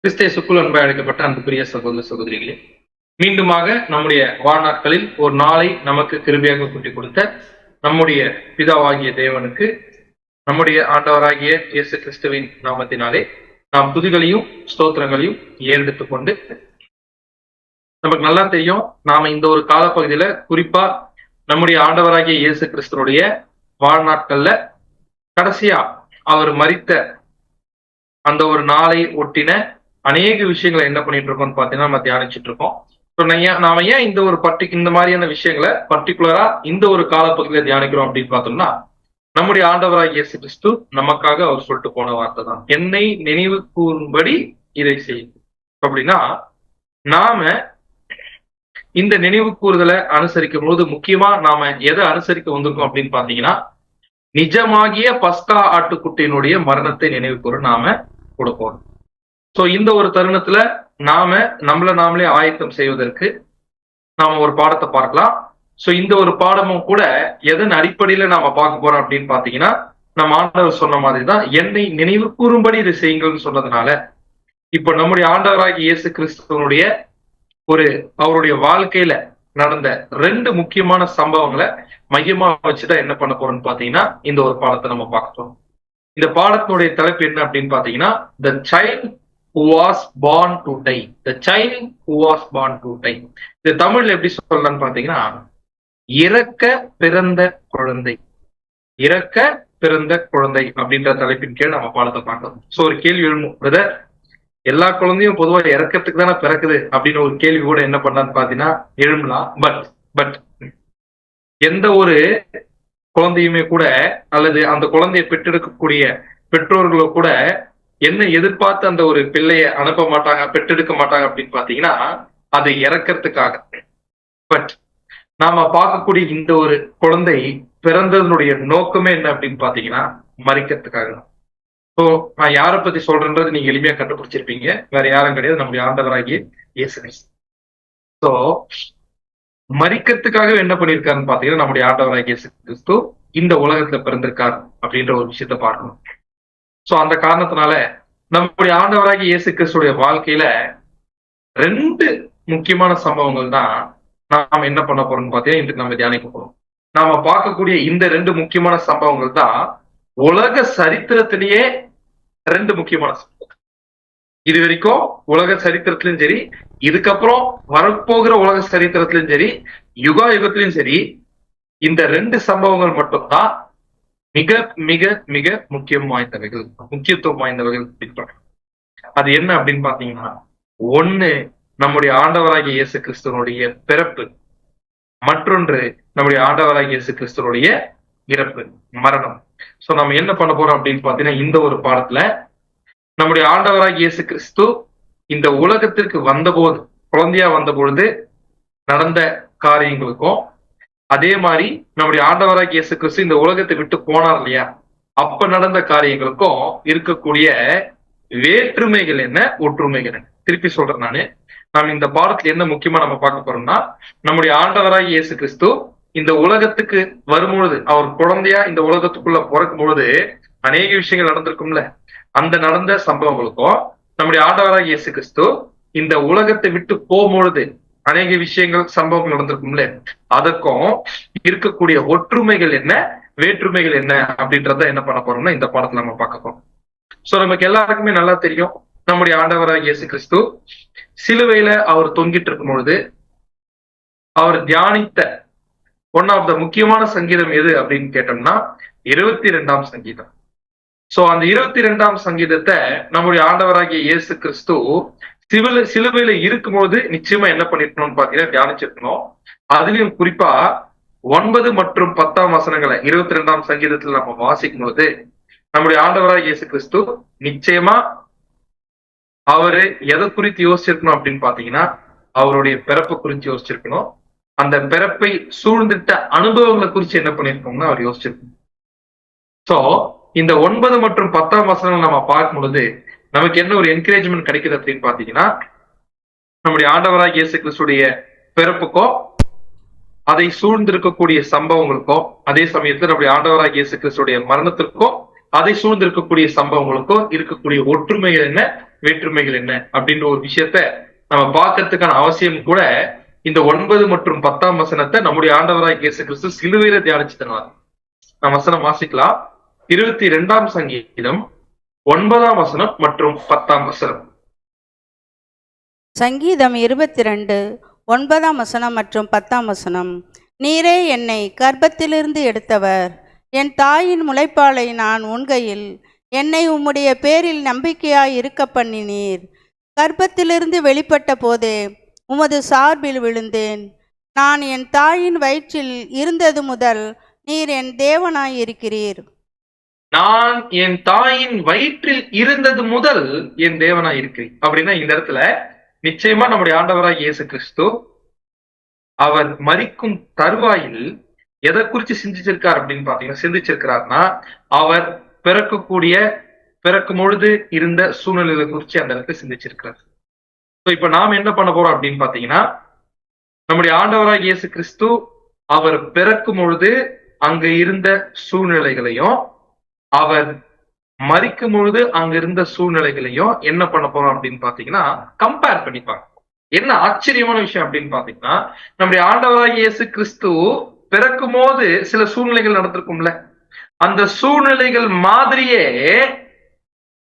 கிறிஸ்தேசுக்குள் அன்பை அழைக்கப்பட்ட அன்புக்குரிய சகோதர சகோதரிகளே, மீண்டுமாக நம்முடைய வாழ்நாட்களில் ஒரு நாளை நமக்கு கிருபையாக கூட்டிக் கொடுத்த நம்முடைய பிதாவாகிய தேவனுக்கு நம்முடைய ஆண்டவராகிய இயேசு கிறிஸ்துவின் நாமத்தினாலே நாம் துதிகளையும் ஸ்தோத்திரங்களையும் ஏறெடுத்துக் கொண்டு, நமக்கு நல்லா தெரியும், நாம இந்த ஒரு காலப்பகுதியில குறிப்பா நம்முடைய ஆண்டவராகிய இயேசு கிறிஸ்துவனுடைய வாழ்நாட்கள்ல கடைசியா அவர் மரித்த அந்த ஒரு நாளை ஒட்டின அநேக விஷயங்களை என்ன பண்ணிட்டு இருக்கோம்னு பாத்தீங்கன்னா நம்ம தியானிச்சுட்டு இருக்கோம். நாம ஏன் இந்த ஒரு இந்த மாதிரியான விஷயங்களை பர்டிகுலரா இந்த ஒரு காலப்பகுதியில தியானிக்கிறோம் அப்படின்னு பார்த்தோம்னா, நம்முடைய ஆண்டவராகிய இயேசு கிறிஸ்து நமக்காக அவர் சொல்லிட்டு போன வார்த்தை தான், என்னை நினைவு கூறும்படி இதை செய்யும். அப்படின்னா நாம இந்த நினைவு கூறுதலை அனுசரிக்கும் போது முக்கியமா நாம எதை அனுசரிக்க வந்திருக்கோம் அப்படின்னு பாத்தீங்கன்னா, நிஜமாகிய பஸ்கா ஆட்டுக்குட்டியினுடைய மரணத்தை நினைவு கூற நாம கொடுப்போம். சோ இந்த ஒரு தருணத்துல நம்மளை நாமளே ஆயத்தம் செய்வதற்கு நாம ஒரு பாடத்தை பார்க்கலாம். சோ இந்த ஒரு பாடமும் கூட எதன் அடிப்படையில நாம பார்க்க போறோம் அப்படின்னு பாத்தீங்கன்னா, நம்ம ஆண்டவர் சொன்ன மாதிரிதான், என்னை நினைவு கூறும்படி இதை செய்யுங்கள்னு சொன்னதுனால இப்ப நம்முடைய ஆண்டவராகிய இயேசு கிறிஸ்துவனுடைய அவருடைய வாழ்க்கையில நடந்த 2 முக்கியமான சம்பவங்களை மையமா வச்சுதான் என்ன பண்ண போறோம்னு பாத்தீங்கன்னா இந்த ஒரு பாடத்தை நம்ம பார்க்கணும். இந்த பாடத்தினுடைய தலைப்பு என்ன அப்படின்னு பாத்தீங்கன்னா, The Child Who Was Born to Die. The Child Who Was Born to Die. இந்த தமிழ்ல எப்படி சொல்லலாம்னு பாத்தீங்கன்னா, இறக்க பிறந்த குழந்தை. இறக்க பிறந்த குழந்தை அப்படின்ற தலைப்பின் கீழ் நம்ம பாடத்தை பார்க்கணும். சோ ஒரு கேள்வி எழுணும், பிரதர், எல்லா குழந்தையும் பொதுவா இறக்கத்துக்கு தானே பிறக்குது அப்படின்னு ஒரு கேள்வி கூட என்ன பண்ணலான்னு பாத்தீங்கன்னா எழுமலாம். பட் எந்த ஒரு குழந்தையுமே கூட, அல்லது அந்த குழந்தையை பெற்றெடுக்கக்கூடிய பெற்றோர்களோ கூட என்ன எதிர்பார்த்து அந்த ஒரு பிள்ளைய அனுப்ப மாட்டாங்க, பெற்றெடுக்க மாட்டாங்க அப்படின்னு பாத்தீங்கன்னா அதை இறக்கிறதுக்காக. பட் நாம பார்க்கக்கூடிய இந்த ஒரு குழந்தை பிறந்ததனுடைய நோக்கமே என்ன அப்படின்னு பாத்தீங்கன்னா மறிக்கிறதுக்காக தான். ஸோ நான் யாரை பத்தி சொல்றேன்றது நீங்க எளிமையா கண்டுபிடிச்சிருப்பீங்க, வேற யாரும் கிடையாது, நம்முடைய ஆண்டவராகிய இயேசு கிறிஸ்து. ஸோ மறிக்கிறதுக்காக என்ன பண்ணிருக்காருன்னு பாத்தீங்கன்னா, நம்முடைய ஆண்டவராகிய இயேசு கிறிஸ்து இந்த உலகத்துல பிறந்திருக்கார் அப்படின்ற ஒரு விஷயத்த பார்க்கணும். சோ அந்த காரணத்தினால நம்முடைய ஆண்டவராகிய இயேசு கிறிஸ்துடைய வாழ்க்கையில 2 முக்கியமான சம்பவங்கள் தான் நாம என்ன பண்ண போறோம்னு பாத்தீங்கன்னா இன்றைக்கு நம்ம தியானிக்க போறோம். நாம பார்க்கக்கூடிய இந்த 2 முக்கியமான சம்பவங்கள் தான் உலக சரித்திரத்திலேயே 2 முக்கியமான சம்பவம். இது வரைக்கும் உலக சரித்திரத்திலும் சரி, இதுக்கப்புறம் வரப்போகிற உலக சரித்திரத்திலும் சரி, யுகா யுகத்திலும் சரி, இந்த 2 சம்பவங்கள் மட்டும்தான் மிக மிக மிக முக்கியத்துவம் வாய்ந்தவைகள். அது என்ன அப்படின்னு பாத்தீங்கன்னா, ஒண்ணு நம்முடைய ஆண்டவராகிய இயேசு கிறிஸ்துவனுடைய பிறப்பு, மற்றொன்று நம்முடைய ஆண்டவராகிய இயேசு கிறிஸ்துவனுடைய இறப்பு, மரணம். சோ நம்ம என்ன பண்ண போறோம் அப்படின்னு பாத்தீங்கன்னா, இந்த ஒரு பாடத்துல நம்முடைய ஆண்டவராகிய இயேசு கிறிஸ்து இந்த உலகத்திற்கு வந்தபோது, குழந்தையா வந்த பொழுது நடந்த காரியங்களுக்கும், அதே மாதிரி நம்முடைய ஆண்டவராகிய இயேசு கிறிஸ்து இந்த உலகத்தை விட்டு போனார் இல்லையா, அப்ப நடந்த காரியங்களுக்கும் இருக்கக்கூடிய வேற்றுமைகள் என்ன, ஒற்றுமைகள் என்ன. திருப்பி சொல்றேன், நாம் இந்த பாடத்துல என்ன முக்கியமா நம்ம பார்க்க போறோம்னா, நம்முடைய ஆண்டவராகிய இயேசு கிறிஸ்து இந்த உலகத்துக்கு வரும்பொழுது, அவர் குழந்தையா இந்த உலகத்துக்குள்ள பிறக்கும் பொழுது அநேக விஷயங்கள் நடந்திருக்கும்ல, அந்த நடந்த சம்பவங்களுக்கும் நம்முடைய ஆண்டவராகிய இயேசு கிறிஸ்து இந்த உலகத்தை விட்டு போகும்பொழுது அநேக விஷயங்கள் சம்பவங்கள் நடந்திருக்கும்ல, அதற்கும் இருக்கக்கூடிய ஒற்றுமைகள் என்ன, வேற்றுமைகள் என்ன அப்படின்றத என்ன பண்ண போறோம்னா இந்த பாடத்துல நம்ம பார்க்க போறோம். சோ நமக்கு எல்லாருக்குமே நல்லா தெரியும், நம்முடைய ஆண்டவராகிய இயேசு கிறிஸ்து சிலுவையில அவர் தொங்கிட்டு இருக்கும் பொழுது அவர் தியானித்த ஒன் ஆஃப் த முக்கியமான சங்கீதம் எது அப்படின்னு கேட்டோம்னா 22ஆம் சங்கீதம். சோ அந்த 22ஆம் சங்கீதத்தை நம்முடைய ஆண்டவராகிய இயேசு கிறிஸ்து சிலுவையில இருக்கும்போது நிச்சயமா என்ன பண்ணிருக்கணும்னு பாத்தீங்கன்னா தியானிச்சிருக்கணும். அதுலயும் குறிப்பா 9 மற்றும் 10ஆம் வசனங்களை 22ஆம் சங்கீதத்துல நம்ம வாசிக்கும் பொழுது நம்முடைய ஆண்டவராகிய இயேசு கிறிஸ்து நிச்சயமா அவரு எதை குறித்து யோசிச்சிருக்கணும் அப்படின்னு பாத்தீங்கன்னா, அவருடைய பிறப்பை குறித்து யோசிச்சிருக்கணும். அந்த பிறப்பை சூழ்ந்துட்ட அனுபவங்களை குறித்து என்ன பண்ணிருக்கோம்னா அவர் யோசிச்சிருக்கணும். சோ இந்த 9 மற்றும் 10ஆம் வசனங்கள் நம்ம பார்க்கும் பொழுது நமக்கு என்ன ஒரு என்கரேஜ்மெண்ட் கிடைக்குது அப்படின்னு பாத்தீங்கன்னா, நம்முடைய ஆண்டவராகிய இயேசு கிறிஸ்துடைய பிறப்புக்கோ அதை சூழ்ந்திருக்கக்கூடிய சம்பவங்களுக்கோ, அதே சமயத்துல நம்முடைய ஆண்டவராகிய இயேசு கிறிஸ்துடைய மரணத்திற்கும் அதை சூழ்ந்து இருக்கக்கூடிய சம்பவங்களுக்கும் இருக்கக்கூடிய ஒற்றுமைகள் என்ன, வேற்றுமைகள் என்ன அப்படின்ற ஒரு விஷயத்த நம்ம பார்க்கறதுக்கான அவசியம் கூட இந்த 9 மற்றும் 10ஆம் வசனத்தை நம்முடைய ஆண்டவராய் இயேசு கிறிஸ்து சிலுவையில தியானிச்சுதனால நம்ம வசனம் வாசிக்கலாம். 22ஆம் சங்கீதம் 9ஆம் வசனம் மற்றும் 10ஆம் வசனம். சங்கீதம் 22 9ஆம் வசனம் மற்றும் 10ஆம் வசனம். நீரே என்னை கர்ப்பத்திலிருந்து எடுத்தவர், என் தாயின் முளைப்பாலை நான் உண்கையில் என்னை உம்முடைய பேரில் நம்பிக்கையாய் இருக்க பண்ணினீர். கர்ப்பத்திலிருந்து வெளிப்பட்ட போதே உமது சார்பில் விழுந்தேன். நான் என் தாயின் வயிற்றில் இருந்தது முதல் நீர் என் தேவனாய் இருக்கிறீர். நான் என் தாயின் வயிற்றில் இருந்தது முதல் என் தேவனாய் இருக்கிறேன் அப்படின்னா இந்த இடத்துல நிச்சயமா நம்முடைய ஆண்டவராய் இயேசு கிறிஸ்து அவர் மரிக்கும் தருவாயில் எதை குறிச்சு சிந்திச்சிருக்கார் அப்படின்னு பாத்தீங்கன்னா, சிந்திச்சிருக்கிறார்னா அவர் பிறக்கும் பொழுது இருந்த சூழ்நிலைகளை குறிச்சு அந்த இடத்துல சிந்திச்சிருக்கிறார். இப்ப நாம் என்ன பண்ண போறோம் அப்படின்னு பாத்தீங்கன்னா, நம்முடைய ஆண்டவராய் இயேசு கிறிஸ்து அவர் பிறக்கும் பொழுது அங்க இருந்த சூழ்நிலைகளையும் அவர் மரிக்கும் பொழுது அங்க இருந்த சூழ்நிலைகளையும் என்ன பண்ண போறோம் அப்படின்னு பாத்தீங்கன்னா கம்பேர் பண்ணிப்பாங்க. என்ன ஆச்சரியமான விஷயம் அப்படின்னு பாத்தீங்கன்னா, நம்முடைய ஆண்டவராகிய இயேசு கிறிஸ்து பிறக்கும் போது சில சூழ்நிலைகள் நடந்திருக்கும்ல, அந்த சூழ்நிலைகள் மாதிரியே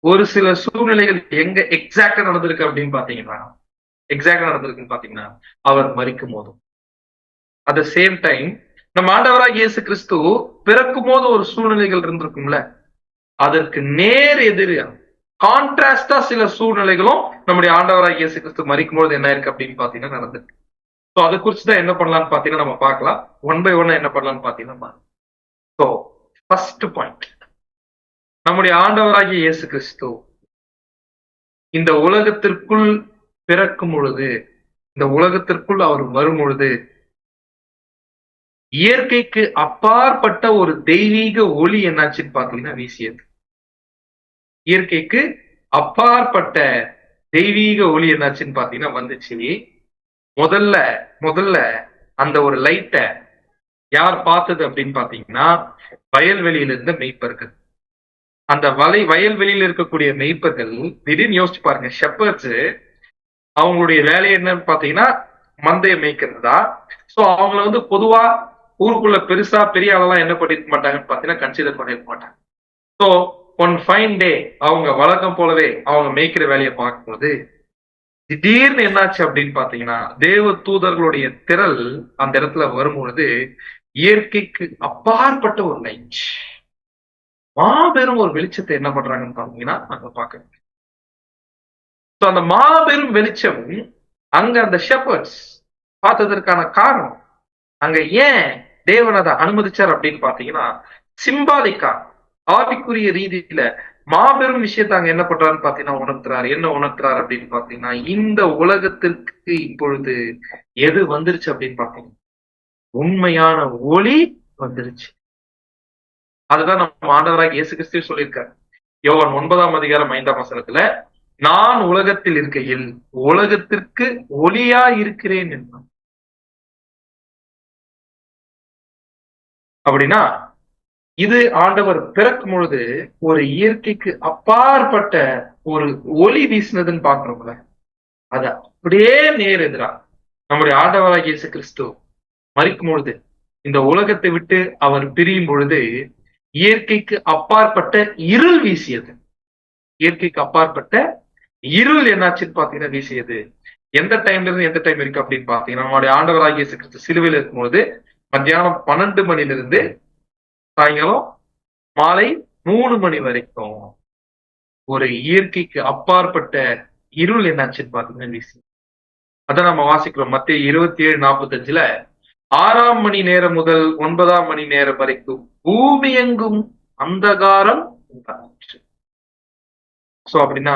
ஒரு சில சூழ்நிலைகள் எங்க எக்ஸாக்டா நடந்திருக்கு அப்படின்னு பாத்தீங்கன்னா அவர் மரிக்கும் போதும். அட் த சேம் டைம் நம்ம ஆண்டவராகிய இயேசு கிறிஸ்து பிறக்கும் போது ஒரு சூழ்நிலைகள் இருந்திருக்கும்ல, அதற்கு நேர் எதிரியா கான்ட்ராஸ்டா சில சூழ்நிலைகளும் நம்முடைய ஆண்டவராகிய இயேசு கிறிஸ்து மரிக்கும்போது என்ன இருக்கு அப்படின்னு பாத்தீங்கன்னா நடந்திருக்கு. ஸோ அதை குறிச்சுதான் என்ன பண்ணலாம்னு பாத்தீங்கன்னா நம்ம பார்க்கலாம். 1 by 1 என்ன பண்ணலாம்னு பாத்தீங்கன்னா, ஸோ ஃபர்ஸ்ட் பாயிண்ட், நம்முடைய ஆண்டவராகிய இயேசு கிறிஸ்து இந்த உலகத்திற்குள் பிறக்கும் பொழுது, இந்த உலகத்திற்குள் அவர் வரும் பொழுது இயற்கைக்கு அப்பாற்பட்ட ஒரு தெய்வீக ஒளி என்னாச்சுன்னு பாத்தீங்கன்னா வீசியது. இயற்கைக்கு அப்பாற்பட்ட தெய்வீக ஒளி என்னாச்சுன்னு பாத்தீங்கன்னா வந்துச்சு. முதல்ல அந்த ஒரு லைட்டை யார் பார்த்தது அப்படின்னு பாத்தீங்கன்னா வயல்வெளியில இருந்த மெய்ப்பர்கள். அந்த வயல்வெளியில இருக்கக்கூடிய மெய்ப்பர்கள் திடீர்னு யோசிச்சு பாருங்க, ஷெப்பர்ட்ஸ் அவங்களுடைய வேலை என்னன்னு பாத்தீங்கன்னா மந்தையை மேய்க்கிறது தான். ஸோ அவங்கள வந்து பொதுவா ஊருக்குள்ள பெருசா பெரிய ஆளெல்லாம் என்ன பண்ணிருக்க மாட்டாங்கன்னு பாத்தீங்கன்னா கன்சிடர் பண்ணிருக்க மாட்டாங்க. ஸோ ஒன் ஃபைன் டே அவங்க வழக்கம் போலவே அவங்க மேய்க்கிற வேலையை பார்க்கும்போது திடீர்னு என்னாச்சு அப்படின்னு பாத்தீங்கன்னா தேவ தூதர்களுடைய திரள் அந்த இடத்துல வரும்பொழுது இயற்கைக்கு அப்பாற்பட்ட ஒரு லைட், மாபெரும் ஒரு வெளிச்சத்தை என்ன பண்றாங்கன்னு பாத்தீங்கன்னா அங்க பாக்குறோம். அந்த மாபெரும் வெளிச்சம் அங்க அந்த ஷெப்பர்ட்ஸ் பார்த்ததற்கான காரணம், அங்க ஏன் தேவன் அதை அனுமதிச்சார் அப்படின்னு பாத்தீங்கன்னா சிம்பாலிக்கா ஆவிக்குரிய ரீதியில மாபெரும் விஷயத்த அங்க என்ன பண்றாருன்னு பாத்தீங்கன்னா உணர்த்துறாரு. என்ன உணர்த்துறாரு அப்படின்னு பாத்தீங்கன்னா, இந்த உலகத்திற்கு இப்பொழுது எது வந்துருச்சு அப்படின்னு பாத்தீங்கன்னா உண்மையான ஒளி வந்துருச்சு. அதுதான் நம்ம ஆண்டவராக இயேசு கிறிஸ்து சொல்லியிருக்காரு. யோவான் 9ஆம் அதிகாரம் 5ஆம் வசனத்துல, நான் உலகத்தில் இருக்கையில் உலகத்திற்கு ஒளியா இருக்கிறேன் என்றான். அப்படின்னா இது ஆண்டவர் பிறக்கும் பொழுது ஒரு இயற்கைக்கு அப்பாற்பட்ட ஒரு ஒளி வீசினதுன்னு பாக்குறோம்ல, அது அப்படியே நேர் எதிரா நம்முடைய ஆண்டவராகிய இயேசு கிறிஸ்து மரிக்கும் பொழுது இந்த உலகத்தை விட்டு அவர் பிரியும் பொழுது இயற்கைக்கு அப்பாற்பட்ட இருள் வீசியது. இயற்கைக்கு அப்பாற்பட்ட இருள் என்னாச்சுன்னு பாத்தீங்கன்னா வீசியது. எந்த டைம்ல இருந்து எந்த டைம் இருக்கு அப்படின்னு பாத்தீங்கன்னா, நம்மளுடைய ஆண்டவராகிய இயேசு கிறிஸ்து சிலுவையில் இருக்கும்பொழுது மத்தியானம் 12 மணிலிருந்து சாயங்காலம் மாலை 3 மணி வரைக்கும் ஒரு இயற்கைக்கு அப்பாற்பட்ட இருள் என்னாச்சுன்னு பாத்தீங்கன்னா வீசி. அதான் நம்ம வாசிக்கிறோம் மத்தேயு 27:45, 6ஆம் மணி நேரம் முதல் 9ஆம் மணி நேரம் வரைக்கும் பூமி எங்கும் அந்தகாரம் உண்டாச்சு. சோ அப்படின்னா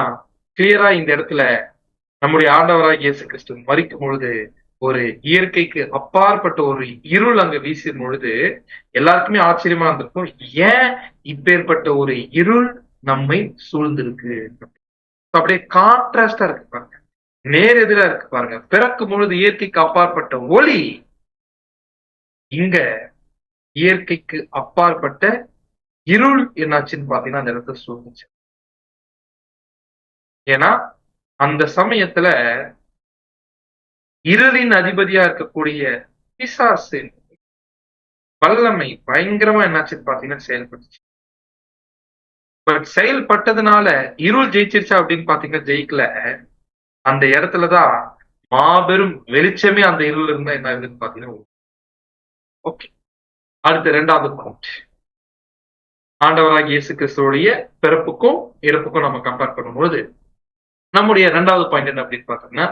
கிளியரா இந்த இடத்துல நம்முடைய ஆண்டவராகிய இயேசு கிறிஸ்து மரிக்கும் பொழுது ஒரு இயற்கைக்கு அப்பாற்பட்ட ஒரு இருள் அங்க வீசும் பொழுது எல்லாருக்குமே ஆச்சரியமா இருந்திருக்கும், ஏன் இப்பேற்பட்ட ஒரு இருள் நம்மை சூழ்ந்திருக்கு. அப்படியே கான்ட்ராஸ்டா இருக்கு பாருங்க, நேர் எதிரா இருக்கு பாருங்க. பிறக்கும் பொழுது இயற்கைக்கு அப்பாற்பட்ட ஒளி, இங்க இயற்கைக்கு அப்பாற்பட்ட இருள் என்னாச்சுன்னு பாத்தீங்கன்னா அந்த இடத்துல சூழ்ந்துச்சு. ஏன்னா அந்த சமயத்துல இருளின் அதிபதியா இருக்கக்கூடிய பிசாசு வல்லமை பயங்கரமா என்னாச்சுன்னு பாத்தீங்கன்னா செயல்பட்டுச்சு. பட் செயல்பட்டதுனால இருள் ஜெயிச்சிருச்சா அப்படின்னு பாத்தீங்கன்னா ஜெயிக்கல. அந்த இடத்துலதான் மாபெரும் வெளிச்சமே அந்த இருள் இருந்தா என்ன ஆகுதுன்னு பாத்தீங்கன்னா ஓகே. அடுத்த 2வது பாயிண்ட், ஆண்டவராகிய இயேசு கிறிஸ்துவோடைய பிறப்புக்கும் இறப்புக்கும் நம்ம கம்பேர் பண்ணும்போது நம்முடைய 2வது பாயிண்ட் என்ன அப்படின்னு பாத்தீங்கன்னா,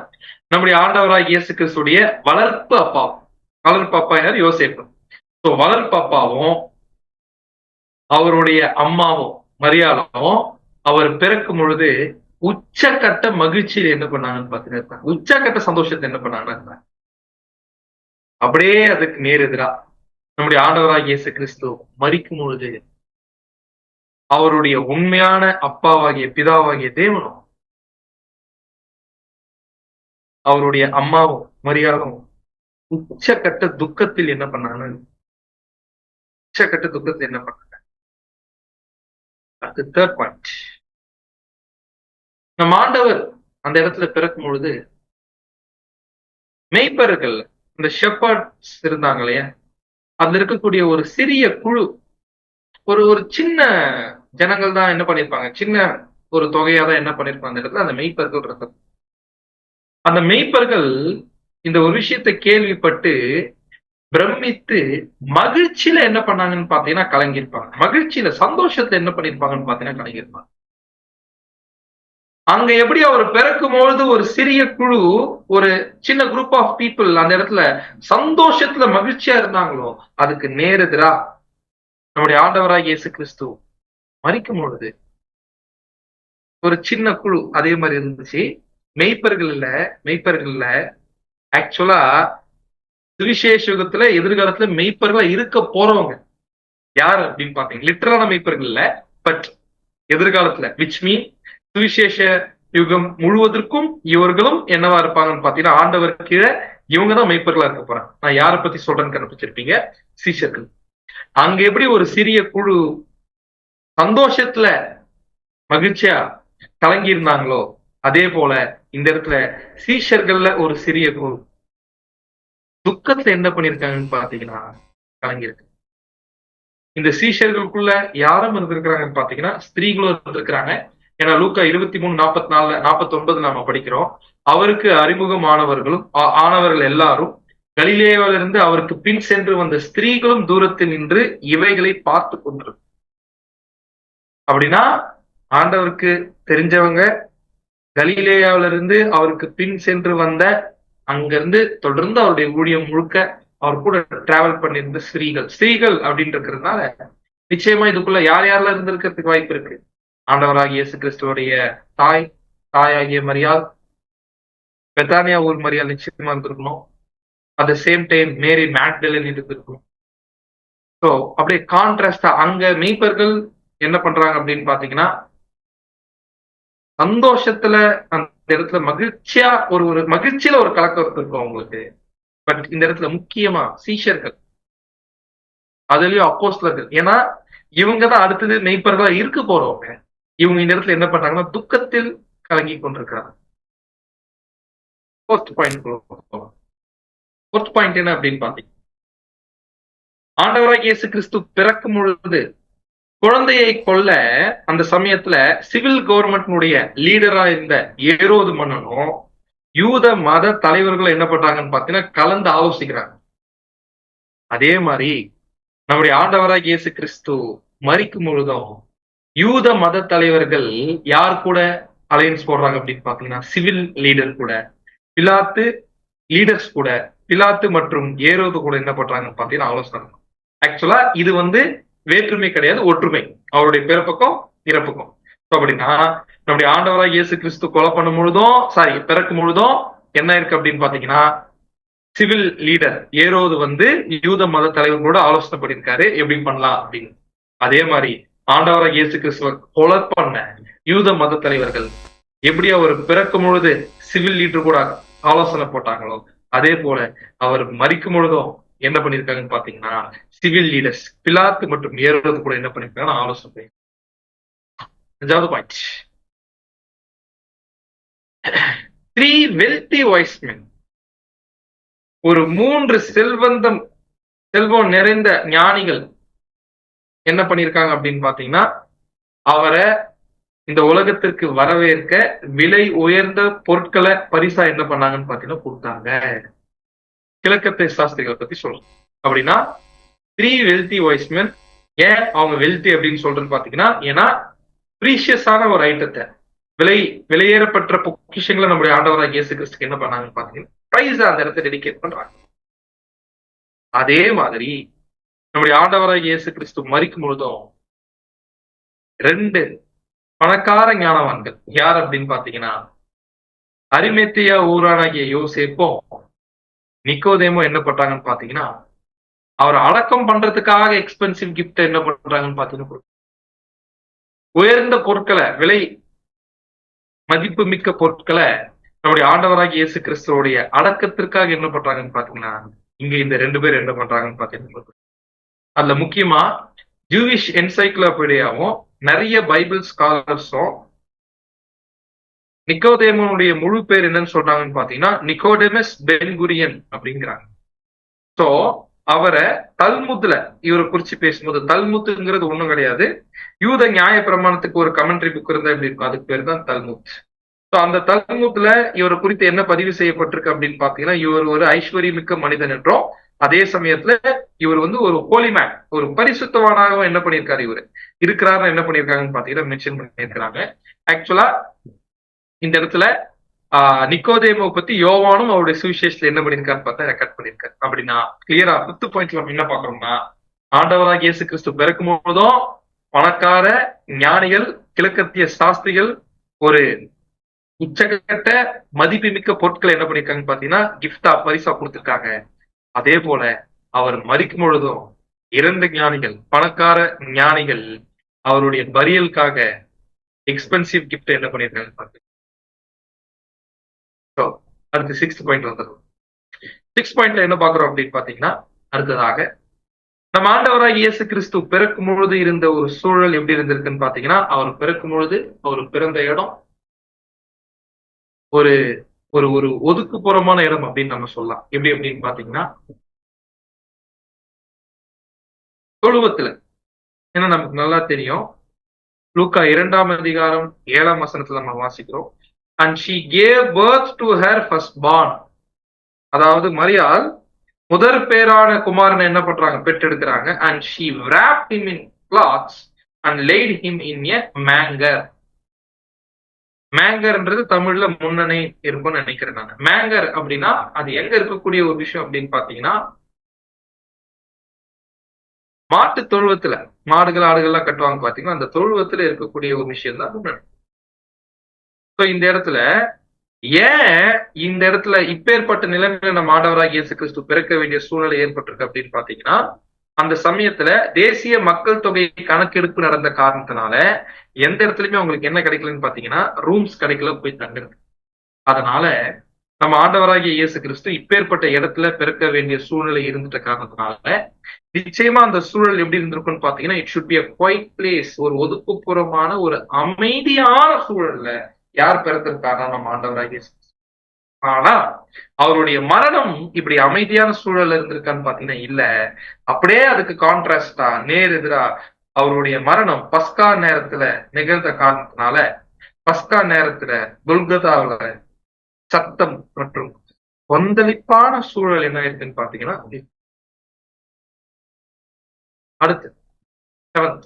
நம்முடைய ஆண்டவராகிய இயேசு கிறிஸ்துடைய வளர்ப்பு அப்பா யார்? யோசேப்பு. ஸோ வளர்ப்பு அப்பாவும் அவருடைய அம்மாவும் மரியாளும் அவர் பிறக்கும் பொழுது உச்சக்கட்ட மகிழ்ச்சியில் என்ன பண்ணாங்கன்னு பாத்தீங்கன்னா, உச்சக்கட்ட சந்தோஷத்தை என்ன பண்ணாங்கன்னா, அப்படியே அதுக்கு நேரெதிரா நம்முடைய ஆண்டவராகிய இயேசு கிறிஸ்து மரிக்கும் பொழுது அவருடைய உண்மையான அப்பாவாகிய பிதாவாகிய தேவனும் அவருடைய அம்மாவும் மரியாளும் உச்சக்கட்ட துக்கத்தில் என்ன பண்ணாங்க? உச்சக்கட்ட துக்கத்தில் என்ன பண்ணாங்க? அது 3rd பாயிண்ட். நம்ம ஆண்டவர் அந்த இடத்துல பிறக்கும் பொழுது மெய்ப்பர்கள், இந்த ஷெப்பர்ட்ஸ் இருந்தாங்க இல்லையா, அதுல இருக்கக்கூடிய ஒரு சிறிய குழு, ஒரு சின்ன ஜனங்கள் தான் என்ன பண்ணிருப்பாங்க, சின்ன ஒரு தொகையா தான் என்ன பண்ணிருப்பாங்க அந்த இடத்துல அந்த மெய்ப்பர்கள் இருக்காங்க. அந்த மெய்ப்பர்கள் இந்த ஒரு விஷயத்தை கேள்விப்பட்டு பிரமித்து மகிழ்ச்சியில என்ன பண்ணாங்கன்னு பாத்தீங்கன்னா கலங்கிருப்பாங்க. மகிழ்ச்சியில சந்தோஷத்துல என்ன பண்ணிருப்பாங்கன்னு பாத்தீங்கன்னா கலங்கிருப்பாங்க. அங்க எப்படி அவர் பிறக்கும் பொழுது ஒரு சிறிய குழு, ஒரு சின்ன குரூப் ஆஃப் பீப்புள் அந்த இடத்துல சந்தோஷத்துல மகிழ்ச்சியா இருந்தாங்களோ, அதுக்கு நேரெதிரா நம்முடைய ஆண்டவராகிய இயேசு கிறிஸ்து மரிக்கும் பொழுது ஒரு சின்ன குழு அதே மாதிரி இருந்துச்சு. மெய்ப்பர்கள் இல்ல ஆக்சுவலா சுவிசேஷ யுகத்துல எதிர்காலத்துல மெய்ப்பர்களா இருக்க போறவங்க யாரு அப்படின்னு பாத்தீங்க, லிட்டரான மெய்ப்பர்கள் இல்ல, பட் எதிர்காலத்துல விச் மீன் சுவிசேஷ யுகம் முழுவதற்கும் இவர்களும் என்னவா இருப்பாங்கன்னு பாத்தீங்கன்னா ஆண்டவர் கீழே இவங்கதான் மெய்ப்பர்களா இருக்க போறாங்க. நான் யாரை பத்தி சொல்றேன்னு கண்டுபிடிச்சிருப்பீங்க, சீஷர்கள். அங்க எப்படி ஒரு சிறிய குழு சந்தோஷத்துல மகிழ்ச்சியா கலங்கி இருந்தாங்களோ, அதே போல இந்த இடத்துல சீஷர்கள்ல ஒரு சிறிய குழு துக்கத்துல என்ன பண்ணிருக்காங்கன்னு பாத்தீங்கன்னா கலங்கிருக்கு. இந்த சீஷர்களுக்குள்ள யாரும் இருந்திருக்கிறாங்கன்னு பாத்தீங்கன்னா ஸ்திரீகளும் இருந்திருக்கிறாங்க. ஏன்னா லூக்கா 23:44-49 நாம படிக்கிறோம். அவருக்கு அறிமுகமானவர்களும் ஆனவர்கள் எல்லாரும் கலிலேயாவிலிருந்து அவருக்கு பின் சென்று வந்த ஸ்திரீகளும் தூரத்தில் நின்று இவைகளை பார்த்து கொண்டிருக்கும். அப்படின்னா ஆண்டவருக்கு தெரிஞ்சவங்க, கலிலேயாவிலிருந்து அவருக்கு பின் சென்று வந்த, அங்கிருந்து தொடர்ந்து அவருடைய ஊழியம் முழுக்க அவர் கூட டிராவல் பண்ணியிருந்த ஸ்திரீகள் அப்படின்னு இருக்கிறதுனால நிச்சயமா இதுக்குள்ள யாரெல்லாம் இருந்திருக்கிறதுக்கு வாய்ப்பு இருக்கு. ஆண்டவராகிய இயேசு கிறிஸ்துவோடைய தாயாகிய மரியாள், பெத்தானியா ஊர் மரியாள் நிச்சயமா இருந்திருக்கணும். At the same time Mary Magdalene இருந்திருக்கணும். ஸோ அப்படியே கான்ட்ராஸ்டா அங்க மெய்ப்பர்கள் என்ன பண்றாங்க அப்படின்னு பாத்தீங்கன்னா சந்தோஷத்துல அந்த இடத்துல மகிழ்ச்சியா ஒரு மகிழ்ச்சியில ஒரு கலக்கம் இருக்கும் அவங்களுக்கு. பட் இந்த இடத்துல முக்கியமா சீஷர்கள், அதுலயும் அப்போஸ்தலர்கள், ஏன்னா இவங்கதான் அடுத்தது மெய்ப்பர்களா இருக்க போறவங்க. இவங்க இந்த இடத்துல என்ன பண்றாங்கன்னா துக்கத்தில் கலங்கி கொண்டிருக்கிறாங்க. ஃபோர்த் பாயிண்ட் என்ன அப்படின்னு பாத்தீங்க, ஆண்டவராகிய இயேசு கிறிஸ்து பிறக்கும் பொழுது குழந்தையை கொல்ல அந்த சமயத்துல சிவில் கவர்மெண்ட்னுடைய லீடரா இருந்த ஏரோது மன்னனும் யூத மத தலைவர்களும் என்ன பண்றாங்கன்னு பாத்தீங்கன்னா கலந்து ஆலோசிக்கிறாங்க. அதே மாதிரி நம்முடைய ஆண்டவராகிய இயேசு கிறிஸ்து மரிக்கும் பொழுதும் யூத மத தலைவர்கள் யார் கூட அலையன்ஸ் போடுறாங்க அப்படின்னு பாத்தீங்கன்னா சிவில் லீடர் கூட, பிலாத்து லீடர்ஸ் கூட, பிலாத்து மற்றும் ஏரோது கூட என்ன பண்றாங்கன்னு பாத்தீங்கன்னா ஆலோசனை. ஆக்சுவலா இது வேற்றுமை கிடையாது, ஒற்றுமை, அவருடைய பிறப்புக்கும் இறப்புக்கும். அப்படின்னா நம்முடைய ஆண்டவராக இயேசு கிறிஸ்து கொலை பண்ணும் பொழுதும் பிறக்கும் பொழுதும் என்ன இருக்கு அப்படின்னு பாத்தீங்கன்னா சிவில் லீடர் ஏரோது யூத மத தலைவர்களோட ஆலோசனை பண்ணியிருக்காரு எப்படி பண்ணலாம் அப்படின்னு. அதே மாதிரி ஆண்டவராக இயேசு கிறிஸ்துவ கொலை பண்ண யூத மத தலைவர்கள் எப்படி அவர் பிறக்கும் பொழுது சிவில் லீடர் கூட ஆலோசனை போட்டாங்களோ, அதே போல அவர் மரிக்கும் பொழுதும் என்ன பண்ணிருக்காங்கன்னு பாத்தீங்கன்னா, சிவில் லீடர்ஸ் பிலாத்து மற்றும் ஏரோது கூட என்ன பண்ணிருக்காங்கன்னா ஆலோசனை பண்ணி. 5வது பாயிண்ட், 3 wealthy wise men. ஒரு 3 செல்வம் நிறைந்த ஞானிகள் என்ன பண்ணிருக்காங்க அப்படின்னு பாத்தீங்கன்னா, அவரை இந்த உலகத்திற்கு வரவேற்க விலை உயர்ந்த பொருட்களை பரிசா என்ன பண்ணாங்கன்னு பாத்தீங்கன்னா கொடுத்தாங்க. கிழக்கத்தை சாஸ்திரிகளை பத்தி சொல்லணும் அப்படின்னா 3 wealthy wise men. ஏன் அவங்க வெல்தி அப்படின்னு சொல்றேன்னு பாத்தீங்கன்னா, ஏன்னா ப்ரீஷியஸான ஒரு ஐட்டத்தை, விலையேறப்பட்ட பொக்கிஷங்களை நம்முடைய ஆண்டவராக இயேசு கிறிஸ்துக்கு என்ன பண்ணாங்கன்னு பாத்தீங்கன்னா பிரைஸ் அந்த இடத்தை டெடிகேட் பண்றாங்க. அதே மாதிரி நம்முடைய ஆண்டவராக இயேசு கிறிஸ்து மரிக்கும் பொழுதும் 2 பணக்கார ஞானவான்கள் யார் அப்படின்னு பாத்தீங்கன்னா, அரிமேத்தியா ஊரானாகிய யோசேப்பும் நிக்கோதேமோ என்ன பண்றாங்கன்னு பாத்தீங்கன்னா, அவரை அடக்கம் பண்றதுக்காக எக்ஸ்பென்சிவ் கிஃப்ட் என்ன பண்றாங்கன்னு பாத்தீங்கன்னா, உயர்ந்த பொருட்களை, விலை மதிப்பு மிக்க பொருட்களை நம்முடைய ஆண்டவராகிய இயேசு கிறிஸ்துவோடைய அடக்கத்திற்காக என்ன பண்றாங்கன்னு பாத்தீங்கன்னா, இங்க இந்த 2 பேர் என்ன பண்றாங்கன்னு பாத்தீங்கன்னா, அதுல முக்கியமா ஜூவிஷ் என்சைக்ளோபீடியாவும் நிறைய பைபிள் ஸ்காலர்ஸும் நிக்கோதேமோனுடைய முழு பேர் என்னன்னு சொல்றாங்கன்னு பாத்தீங்கன்னா நிக்கோடெமஸ் பென்குரியன் அப்படிங்கிறாங்க. சோ அவரை தல்முத்ல இவரை குறிச்சு பேசும்போது, தல்முத்துங்கிறது ஒண்ணும் கிடையாது, யூத நியாய பிரமாணத்துக்கு ஒரு கமெண்ட்ரி புக் இருந்தா எப்படி இருக்கும், அதுக்கு பேர் தான் தல்முத். சோ அந்த தல்முத்ல இவரை குறித்து என்ன பதிவு செய்யப்பட்டிருக்கு அப்படின்னு பாத்தீங்கன்னா, இவர் ஒரு ஐஸ்வர்யமிக்க மனிதன் என்றும், அதே சமயத்துல இவர் ஒரு ஹோலிமேன், ஒரு பரிசுத்தவானாகவும் என்ன பண்ணியிருக்காரு இவர் இருக்கிறாரு என்ன பண்ணியிருக்காங்கன்னு பாத்தீங்கன்னா மென்ஷன் பண்ணியிருக்கிறாங்க. ஆக்சுவலா இந்த இடத்துல நிக்கோதேமோ பத்தி யோவானும் அவருடைய சுவிசேஷத்துல என்ன பண்ணிருக்காரு பார்த்தா ரெக்கார்ட் பண்ணிருக்காரு. அப்படின்னா கிளியரா 5th பாயிண்ட்ல நம்ம என்ன பாக்குறோம்னா, ஆண்டவராக இயேசு கிறிஸ்து பிறக்கும் போதும் பணக்கார ஞானிகள், கிழக்கத்திய சாஸ்திரிகள் ஒரு உச்சகட்ட மதிப்புமிக்க பொருட்களை என்ன பண்ணிருக்காங்கன்னு பாத்தீங்கன்னா கிஃப்டா பரிசா கொடுத்திருக்காங்க. அதே போல அவர் மரிக்கும் பொழுதும் 2 ஞானிகள், பணக்கார ஞானிகள் அவருடைய பரியலுக்காக எக்ஸ்பென்சிவ் கிஃப்ட் என்ன பண்ணிருக்காங்க பாத்தீங்கன்னா. அடுத்து 6th பாயிண்ட் வந்துடும். 6th பாயிண்ட்ல என்ன பாக்குறோம் அப்படின்னு பாத்தீங்கன்னா, அடுத்ததாக நம்ம ஆண்டவராக இயேசு கிறிஸ்து பிறக்கும் பொழுது இருந்த ஒரு சூழல் எப்படி இருந்திருக்குன்னு பாத்தீங்கன்னா, அவர் பிறக்கும் பொழுது அவர் பிறந்த இடம் ஒரு ஒரு ஒரு ஒதுக்குப்புறமான இடம் அப்படின்னு நம்ம சொல்லலாம். எப்படி அப்படின்னு பாத்தீங்கன்னா, தொழுவத்துல. ஏன்னா நமக்கு நல்லா தெரியும், லூக்கா 2ஆம் அதிகாரம் 7ஆம் வசனத்துல நம்ம வாசிக்கிறோம், and she gave birth to her firstborn. அதாவது மரியாள் முதற் பேரான குமாரனை என்ன பண்றாங்க, பெற்றெடுக்கிறாங்க. and she wrapped him in cloths and laid him in a manger. மேங்கர்ன்றது தமிழ்ல முன்னணி இருக்கும்னு நினைக்கிறேன் நான். மேங்கர் அப்படின்னா அது எங்க இருக்கக்கூடிய ஒரு விஷயம் அப்படின்னு பாத்தீங்கன்னா, மாட்டு தொழுவத்துல, மாடுகள் ஆடுகள்லாம் கட்டுவாங்க பாத்தீங்கன்னா, அந்த தொழுவத்துல இருக்கக்கூடிய ஒரு விஷயம் தான் முன்னணி. இந்த இடத்துல ஏன் இந்த இடத்துல இப்பேற்பட்ட நிலைமையில நம்ம ஆண்டவராக இயேசு கிறிஸ்து பிறக்க வேண்டிய சூழ்நிலை ஏற்பட்டிருக்கு அப்படின்னு பாத்தீங்கன்னா, அந்த சமயத்துல தேசிய மக்கள் தொகை கணக்கெடுப்பு நடந்த காரணத்தினால எந்த இடத்துலயுமே அவங்களுக்கு என்ன கிடைக்கலன்னு பாத்தீங்கன்னா ரூம்ஸ் கிடைக்கல, போய் தங்குறது. அதனால நம்ம ஆண்டவராகிய இயேசு கிறிஸ்து இப்பேற்பட்ட இடத்துல பிறக்க வேண்டிய சூழ்நிலை இருந்துட்ட காரணத்தினால நிச்சயமா அந்த சூழல் எப்படி இருந்திருக்கும்னு பாத்தீங்கன்னா, it should be a quiet place, ஒரு ஒதுக்குப்புறமான ஒரு அமைதியான சூழல்ல யார் பிறந்திருக்காங்க, நம்ம ஆண்டவராகிய இயேசு. ஆனா அவருடைய மரணம் இப்படி அமைதியான சூழல்ல இருந்திருக்கான்னு பாத்தீங்கன்னா இல்ல, அப்படியே அதுக்கு கான்ட்ராஸ்டா நேர் எதிரா அவருடைய மரணம் பஸ்கா நேரத்துல நிகழ்ந்த காரணத்தினால பஸ்கா நேரத்துல கொல்கத்தாவுல சத்தம் மற்றும் கொந்தளிப்பான சூழல் என்ன இருக்குன்னு பாத்தீங்கன்னா. அடுத்து 7th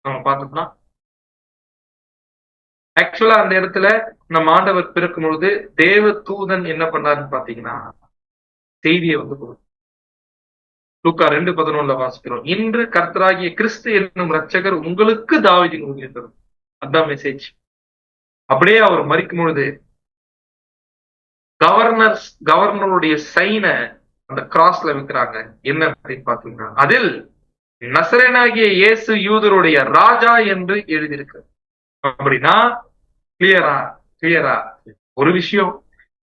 நம்ம பார்த்தோம்னா, ஆக்சுவலா அந்த இடத்துல நம்ம ஆண்டவர் பிறக்கும் பொழுது தேவ தூதன் என்ன பண்ணாருன்னு பாத்தீங்கன்னா செய்தியை லூக்கா 2:11 வாசிக்கிறோம், இன்று கர்த்தராகிய கிறிஸ்து என்னும் ரட்சகர் உங்களுக்கு தாவீதின் ஊரில் தரும். அதான் மெசேஜ். அப்படியே அவர் மரிக்கும் பொழுது கவர்னருடைய சைனை அந்த கிராஸ்ல வைக்கிறாங்க. என்ன அப்படின்னு பாத்தீங்கன்னா, அதில் நசரேனாகிய இயேசு யூதருடைய ராஜா என்று எழுதியிருக்கு. அப்படின்னா கிளியரா ஒரு விஷயம்,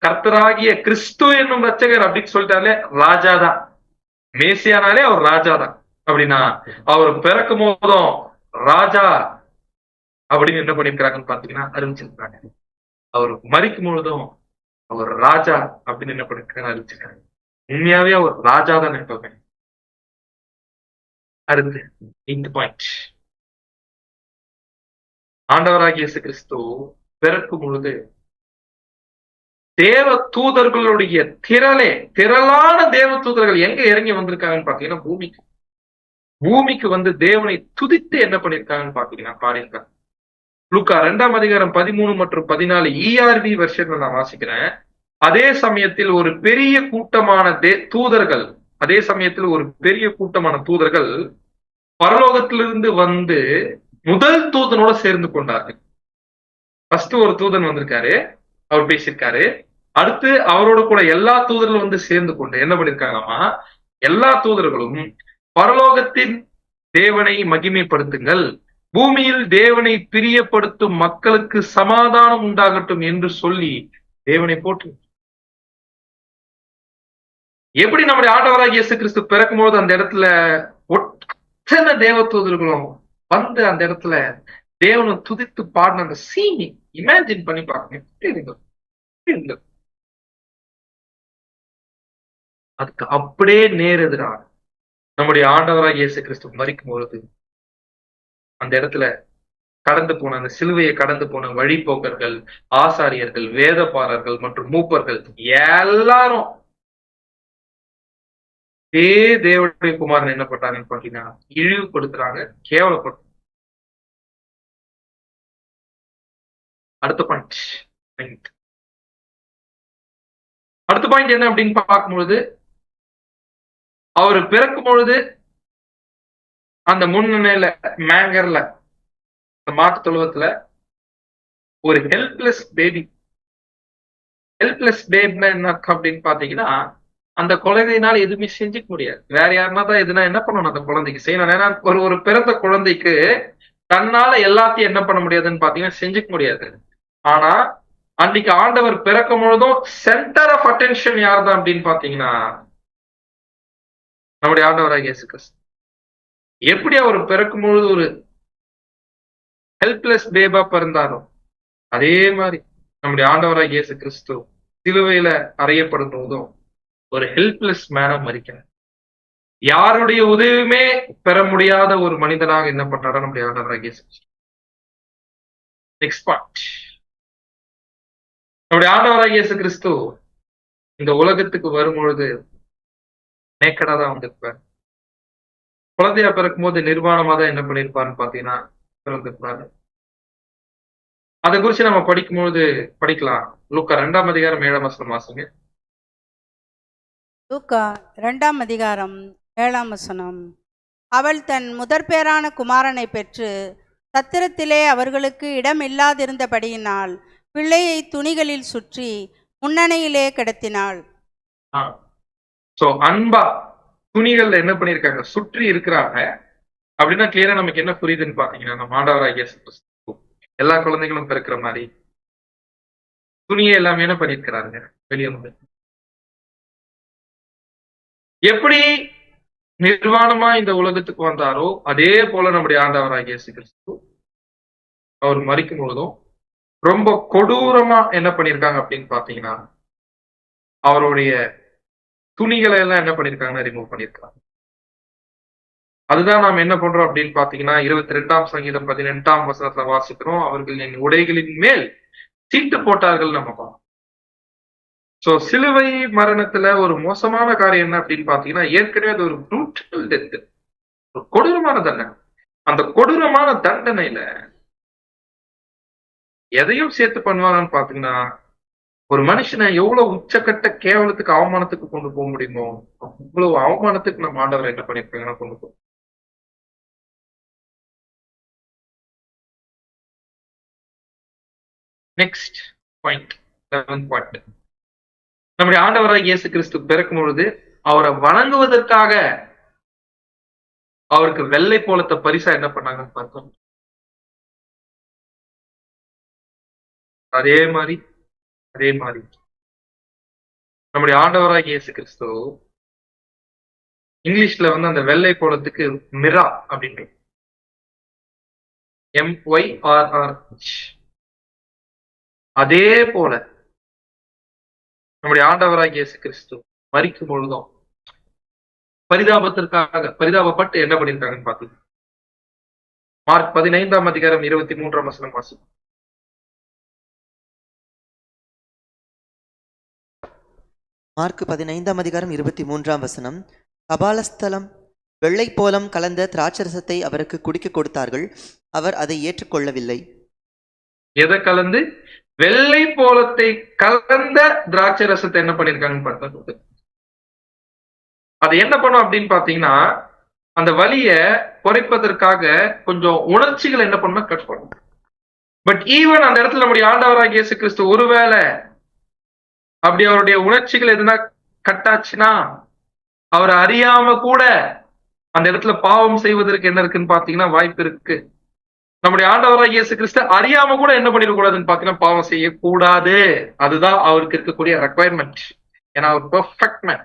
கர்த்தராகிய கிறிஸ்து என்னும் ரட்சகர் அப்படின்னு சொல்லிட்டாலே ராஜா தான். மேசியானாலே அவர் ராஜா தான். அப்படின்னா அவர் பிறக்கும் போதும் ராஜா அப்படின்னு என்ன பண்ணிருக்கிறாங்கன்னு பாத்தீங்கன்னா அறிவிச்சிருக்காங்க. அவர் மரிக்கும் பொழுதும் அவர் ராஜா அப்படின்னு என்ன பண்ணிருக்காங்க அறிவிச்சிருக்காங்க. உண்மையாவே அவர் ராஜா தான் நினைப்பாங்க. அடுத்து இந்த பாயிண்ட், ஆண்டவராகிய இயேசு கிறிஸ்து பிறக்கும் பொழுது தேவ தூதர்களுடைய திரளான தேவ தூதர்கள் எங்க இறங்கி வந்திருக்காங்கன்னு பாத்தீங்கன்னா பூமிக்கு வந்து தேவனை துதித்து என்ன பண்ணிருக்காங்கன்னு பாத்தீங்கன்னா பாடியிருக்காங்க. லூக்கா 2ஆம் அதிகாரம் 13 மற்றும் 14 ERV வெர்ஷன்ல நான் வாசிக்கிறேன். அதே சமயத்தில் ஒரு பெரிய கூட்டமான தூதர்கள் பரலோகத்திலிருந்து வந்து முதல் தூதனோட சேர்ந்து கொண்டார்கள். ஃபர்ஸ்ட் ஒரு தூதன் வந்திருக்காரு, அவர் பேசியிருக்காரு. அடுத்து அவரோட கூட எல்லா தூதர்களும் வந்து சேர்ந்து கொண்டு என்ன பண்ணிருக்காங்கம்மா, எல்லா தூதர்களும் பரலோகத்தின் தேவனை மகிமைப்படுத்துங்கள், பூமியில் தேவனை பிரியப்படுத்தும் மக்களுக்கு சமாதானம் உண்டாகட்டும் என்று சொல்லி தேவனை போற்று. எப்படி நம்முடைய ஆண்டவராகிய இயேசு கிறிஸ்து பிறக்கும்போது அந்த இடத்துல ஒற்றன தேவ தூதர்களும் வந்து அந்த இடத்துல தேவனை துதித்து பாடின அந்த சீனி இமேஜின் பண்ணி பாருங்க. எப்படி இருந்தது? அதுக்கு அப்படியே நேரெதிராக நம்முடைய ஆண்டவராகிய இயேசு கிறிஸ்து மரிக்கும் பொழுது அந்த இடத்துல கடந்து போன அந்த சிலுவையை கடந்து போன வழிபோக்கர்கள், ஆசாரியர்கள், வேதபாரர்கள் மற்றும் மூப்பர்கள் எல்லாரும் தேவனுடைய குமாரன் என்ன பண்றாங்கன்னு பாத்தீங்கன்னா இழிவுபடுத்துறாங்க, கேவலப்படுத்துறாங்க. அடுத்த பாயிண்ட் என்ன அப்படின்னு பார்க்கும்பொழுது, அவர் பிறக்கும் பொழுது அந்த முன்னிலையில மேங்கர்ல மாட்டு தொழுவத்துல ஒரு ஹெல்ப்லெஸ் பேபி என்ன அப்படின்னு பாத்தீங்கன்னா அந்த குழந்தையினால எதுவுமே செஞ்சுக்க முடியாது. வேற யாருன்னா தான் எதுனா என்ன பண்ணணும் அந்த குழந்தைக்கு செய்யணும். ஏன்னா ஒரு பிறந்த குழந்தைக்கு தன்னால எல்லாத்தையும் என்ன பண்ண முடியாதுன்னு பாத்தீங்கன்னா செஞ்சுக்க முடியாது. ஆனா அன்னைக்கு ஆண்டவர் பிறக்கும் பொழுதும் சென்டர் ஆஃப் அட்டென்ஷன் யார் தான் அப்படின்னு பாத்தீங்கன்னா நம்முடைய ஆண்டவராகிய இயேசு கிறிஸ்து. எப்படி அவர் பிறக்கும் பொழுது ஒரு ஹெல்ப்லெஸ் பேபா பிறந்தாரோ அதே மாதிரி நம்முடைய ஆண்டவராகிய இயேசு கிறிஸ்து சிலுவையில அறையப்படும் போதும் ஒரு ஹெல்ப்லெஸ் மேனா மரிக்கிறார். யாருடைய உதவியுமே பெற முடியாத ஒரு மனிதனாக என்ன பண்றாரோ நம்முடைய ஆண்டவராகிய இயேசு கிறிஸ்து. நெக்ஸ்ட் பாயிண்ட், நம்முடைய ஆண்டவராகிய இயேசு கிறிஸ்து இந்த உலகத்துக்கு வரும்பொழுது நேக்கடா தான் வந்திருப்பார். குழந்தையா பிறக்கும் போது நிர்வாணமா தான் என்ன பண்ணிருப்பாருன்னு பாத்தீங்கன்னா பிறந்திருப்பாரு. அதை குறிச்சு நம்ம படிக்கும்போது படிக்கலாம். லூக்கா 2ஆம் அதிகாரம் 7ஆம் வசனம் வாசிங்க. லூக்கா 2ஆம் அதிகாரம் 7ஆம் வசனம். அவள் தன் முதற்பேறான குமாரனை பெற்று சத்திரத்திலே அவர்களுக்கு இடம் இல்லாதிருந்தபடியினால் பிள்ளையை துணிகளில் சுற்றி முன்னணையிலே கிடத்தினாள். அன்பா துணிகள்ல என்ன பண்ணிருக்காங்க, சுற்றி இருக்கிறாங்க. அப்படின்னா கிளியரா நமக்கு என்ன புரியுதுன்னு பாத்தீங்கன்னா, நம்ம ஆண்டவராகிய எல்லா குழந்தைகளும் பிறக்கிற மாதிரி துணியை எல்லாமே என்ன பண்ணிருக்கிறாங்க வெளியே வந்து. எப்படி நிர்வாணமா இந்த உலகத்துக்கு வந்தாரோ அதே போல நம்முடைய ஆண்டவராகிய இயேசு கிறிஸ்து அவர் மரிக்கும் பொழுதும் ரொம்ப கொடூரமா என்ன பண்ணிருக்காங்க அப்படின்னு பாத்தீங்கன்னா அவருடைய துணிகளை எல்லாம் என்ன பண்ணிருக்காங்கன்னா ரிமூவ் பண்ணிருக்காங்க. அதுதான் நாம் என்ன பண்றோம் அப்படின்னு பாத்தீங்கன்னா 22ஆம் சங்கீதம் 18ஆம் வசனத்துல வாசிக்கிறோம், அவர்கள் என் உடைகளின் மேல் சீட்டு போட்டார்கள் நம்ம பார்ப்போம். சோ சிலுவை மரணத்துல ஒரு மோசமான காரியம் என்ன அப்படின்னு பாத்தீங்கன்னா ஏற்கனவே அது ஒரு ப்ரூட்டல் டெத், ஒரு கொடூரமான தண்டனை. அந்த கொடூரமான தண்டனையில எதையும் சேர்த்து பண்ணுவாங்கன்னு பாத்தீங்கன்னா ஒரு மனுஷனை எவ்வளவு உச்சக்கட்ட கேவலத்துக்கு அவமானத்துக்கு கொண்டு போக முடியுமோ அவ்வளவு அவமானத்துக்கு நம்ம ஆண்டவர் என்ன பண்ணிருக்காங்கன்னா கொண்டு போகும். நெக்ஸ்ட் பாயிண்ட், 11th பாயிண்ட், நம்முடைய ஆண்டவராக இயேசு கிறிஸ்து பிறக்கும் பொழுது அவரை வணங்குவதற்காக அவருக்கு வெள்ளை போலத்தை பரிசா என்ன பண்ணாங்கன்னு பார்த்தோம். அதே மாதிரி நம்முடைய ஆண்டவராக இயேசு கிறிஸ்து இங்கிலீஷ்ல அந்த வெள்ளை போலத்துக்கு மிரா அப்படின்ற MYRRH. அதே போல நம்முடைய ஆண்டவராகிய இயேசு கிறிஸ்து மரிக்கும் பொழுதும் பரிதாபப்பட்டு என்ன பண்ணியிருக்காங்கன்னு பார்த்து மார்க் 15ஆம் அதிகாரம் 23ஆம் வசனம் வாசி. மார்க் 15ஆம் அதிகாரம் 23ஆம் வசனம். கபாலஸ்தலம் வெள்ளை போலம் கலந்த திராட்சரசத்தை அவருக்கு குடிக்க கொடுத்தார்கள். அவர் அதை ஏற்றுக்கொள்ளவில்லை. எதை கலந்து? வெள்ளை போலத்தை கலந்த திராட்சை ரசத்தை என்ன பண்ணிருக்காங்கன்னு பார்த்தா, அது என்ன பண்ணும் அப்படின்னு பாத்தீங்கன்னா, அந்த வலிய குறைப்பதற்காக கொஞ்சம் உணர்ச்சிகள் என்ன பண்ணா கட் பண்ணும். பட் ஈவன் அந்த இடத்துல நம்முடைய ஆண்டவராகிய இயேசு கிறிஸ்து ஒருவேளை அப்படி அவருடைய உணர்ச்சிகள் எதுனா கட்டாச்சுன்னா, அவர் அறியாம கூட அந்த இடத்துல பாவம் செய்வதற்கு என்ன இருக்குன்னு பாத்தீங்கன்னா வாய்ப்பு இருக்கு. நம்முடைய ஆண்டவராகிய இயேசு கிறிஸ்து அறியாம கூட என்ன பண்ணிடக்கூடாதுன்னு பாத்தீங்கன்னா பாவம் செய்யக்கூடாது. அதுதான் அவருக்கு இருக்கக்கூடிய ரெக்குவயர்மெண்ட். ஏன்னா அவர் பெர்ஃபெக்ட் மேன்.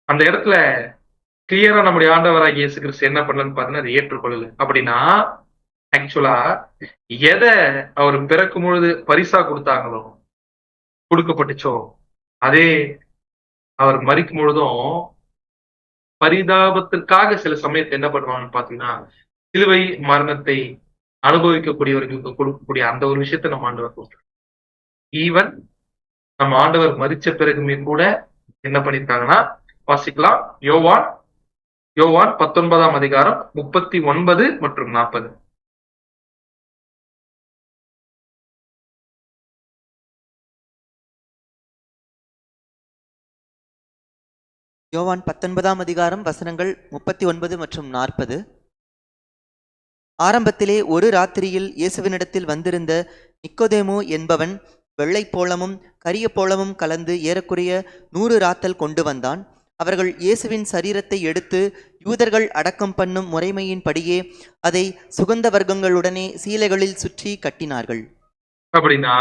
அந்த இடத்துல கிளியரா நம்முடைய ஆண்டவராகிய இயேசு கிறிஸ்து என்ன பண்ணலன்னு பாத்தீங்கன்னா அதை ஏற்றுக்கொள்ளல. அப்படின்னா ஆக்சுவலா எதை அவர் பிறக்கும் பொழுது பரிசா கொடுத்தாங்களோ, கொடுக்கப்பட்டுச்சோ, அதே அவர் மரிக்கும் பொழுதும் பரிதாபத்திற்காக சில சமயத்தை என்ன பண்ணுவாங்கன்னு பாத்தீங்கன்னா சிலுவை மரணத்தை அனுபவிக்கக்கூடியவர்களுக்கு கொடுக்கக்கூடிய அந்த ஒரு விஷயத்தை நம்ம ஆண்டவர் கொடுத்தார். ஈவன் நம்ம ஆண்டவர் மரிச்ச பிறகுமே கூட என்ன பண்ணிருக்காங்கன்னா வாசிக்கலாம். யோவான் 19ஆம் அதிகாரம் 39 மற்றும் 40. யோவான் 19ஆம் அதிகாரம் வசனங்கள் 39 மற்றும் 40. ஆரம்பத்திலே ஒரு ராத்திரியில் இயேசுவினிடத்தில் வந்திருந்த நிக்கோதேமு என்பவன் வெள்ளை போலமும் கரிய போலமும் கலந்து ஏறக்குறைய 100 ராத்தல் கொண்டு வந்தான். அவர்கள் இயேசுவின் சரீரத்தை எடுத்து யூதர்கள் அடக்கம் பண்ணும் முறைமையின் படியே அதை சுகந்த வர்க்கங்களுடனே சீலைகளில் சுற்றி கட்டினார்கள். அப்படின்னா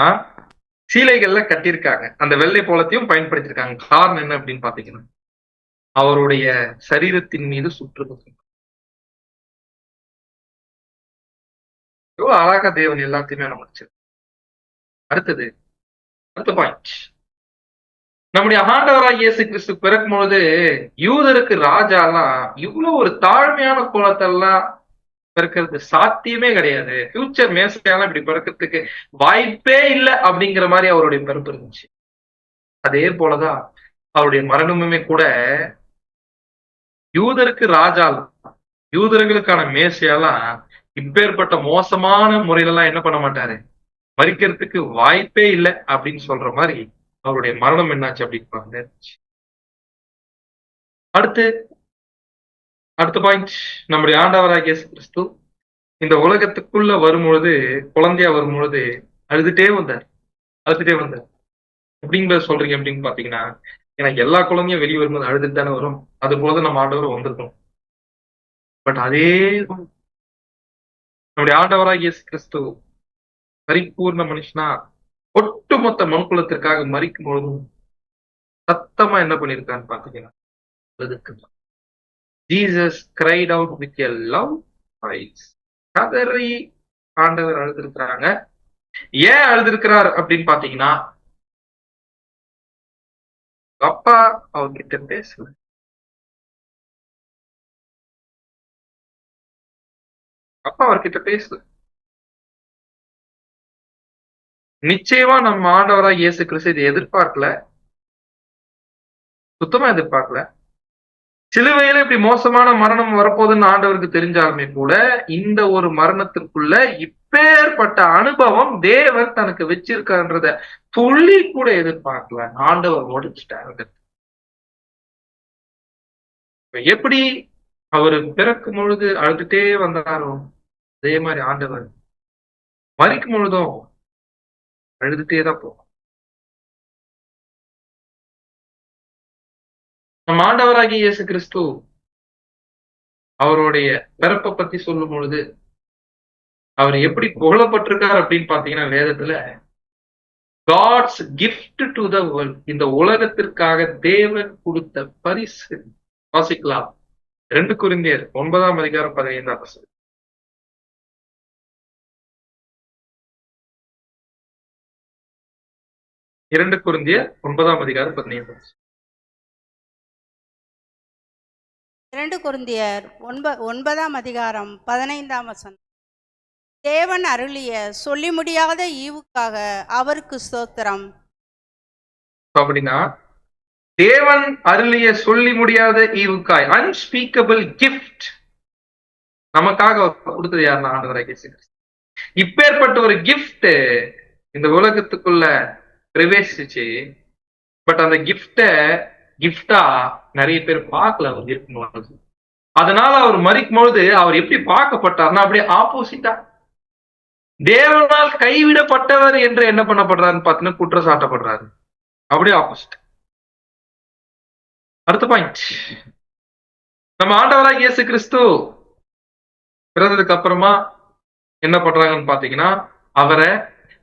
சீலைகள்ல கட்டியிருக்காங்க, அந்த வெள்ளை போலத்தையும் பயன்படுத்தியிருக்காங்க. காரணம் என்ன அப்படின்னு பாத்தீங்கன்னா அவருடைய சரீரத்தின் மீது சுற்றுவது. அழகா தேவன் எல்லாத்தையுமே நமக்கு. அடுத்த பாயிண்ட், நம்முடைய ஆண்டவராகிய இயேசு கிறிஸ்து பிறக்கும் பொழுது யூதருக்கு ராஜாலாம் இவ்வளவு ஒரு தாழ்மையான கோலத்தெல்லாம் பிறக்கிறது சாத்தியமே கிடையாது. ஃபியூச்சர் மேசையால இப்படி பிறக்கிறதுக்கு வாய்ப்பே இல்லை அப்படிங்கிற மாதிரி அவருடைய பிறப்பு இருந்துச்சு. அதே போலதான் அவருடைய மரணமுமே கூட யூதருக்கு ராஜாலாம், யூதர்களுக்கான மேசையெல்லாம் இப்பேற்பட்ட மோசமான முறையில எல்லாம் என்ன பண்ண மாட்டாரு, மரிக்கிறதுக்கு வாய்ப்பே இல்லை அப்படின்னு சொல்ற மாதிரி அவருடைய மரணம் என்னாச்சு அப்படின்னு. அடுத்த பாயிண்ட், நம்முடைய ஆண்டவராகிய இயேசு கிறிஸ்து இந்த உலகத்துக்குள்ள வரும்பொழுது, குழந்தையா வரும்பொழுது அழுதுட்டே வந்தார். எப்படிங்கிறத சொல்றீங்க அப்படின்னு பாத்தீங்கன்னா, எனக்கு எல்லா குழந்தையும் வெளியே வரும்போது அழுதுட்டு தானே வரும். அது போல நம்ம ஆண்டவர் வந்திருக்கோம். பட் அதே நம்முடைய ஆண்டவராகிய இயேசு கிறிஸ்து பரிபூர்ண மனுஷனா ஒட்டுமொத்த மனுக்குலத்திற்காக மரிக்கும் பொழுதும் சத்தமா என்ன பண்ணிருக்கான்னு பாத்தீங்கன்னா Jesus cried out with a loud voice. கதறி ஆண்டவர் அழுதிருக்கிறாங்க. ஏன் அழுதிருக்கிறார் அப்படின்னு பாத்தீங்கன்னா அப்பா அவர்கிட்ட பேசல. நிச்சயமா நம்ம ஆண்டவராக இயேசு கிறிஸ்து இதை எதிர்பார்க்கல, சுத்தமா எதிர்பார்க்கல. சிலுவையில இப்படி மோசமான மரணம் வரப்போகுதுன்னு ஆண்டவருக்கு தெரிஞ்சாலுமே கூட இந்த ஒரு மரணத்திற்குள்ள இப்பேற்பட்ட அனுபவம் தேவன் தனக்கு வச்சிருக்கான்றத துள்ளி கூட எதிர்பார்க்கல. ஆண்டவர் முடிச்சுட்டாரு. எப்படி அவர் பிறக்கும் பொழுது அழுதுட்டே வந்தாரோ அதே மாதிரி ஆண்டவர் மரிக்கும் பொழுதும் அழுதுட்டே தான் போகும். நம் ஆண்டவராகிய இயேசு கிறிஸ்து அவருடைய பிறப்பை பத்தி சொல்லும் பொழுது அவர் எப்படி புகழப்பட்டிருக்கார் அப்படின்னு பாத்தீங்கன்னா வேதத்துல God's gift to the world, இந்த உலகத்திற்காக தேவன் கொடுத்த பரிசு வாசிக்கலாம். 2 கொரிந்தியர் 9ஆம் அதிகாரம் 15ஆம் வசனம். 2 கொரிந்தியர் 9ஆம் அதிகாரம் 15ஆம் வசனம். 2 கொரிந்தியர் 9ஆம் அதிகாரம் 15ஆம் வசனம். தேவன் அருளிய சொல்லி முடியாத ஈவுக்காக அவருக்கு ஸ்தோத்திரம். அப்படின்னா தேவன் அருளிய சொல்லி முடியாத ஈவுக்காய், அன்ஸ்பீக்கபிள் கிஃப்ட் நமக்காக கொடுத்தது யாருன்னா ஆண்டவராகிய இயேசு கிறிஸ்து. இப்பேற்பட்ட ஒரு கிஃப்ட் இந்த உலகத்துக்குள்ள பிரவேசிச்சு, பட் அந்த கிஃப்டா நிறைய பேர் பார்க்கல அவர் இருக்கும்போது. அதனால அவர் மரிக்கும் பொழுது அவர் எப்படி பார்க்கப்பட்டார்னா அப்படியே ஆப்போசிட்டா தேவனால் கைவிடப்பட்டவர் என்று என்ன பண்ணப்படுறாருன்னு பார்த்தீங்கன்னா குற்றம் சாட்டப்படுறாரு. அப்படியே ஆப்போசிட். அடுத்த பாயிண்ட், நம்ம ஆண்டவராகிய இயேசு கிறிஸ்து பிறந்ததுக்கு அப்புறமா என்ன பண்றாங்கன்னு பாத்தீங்கன்னா அவரை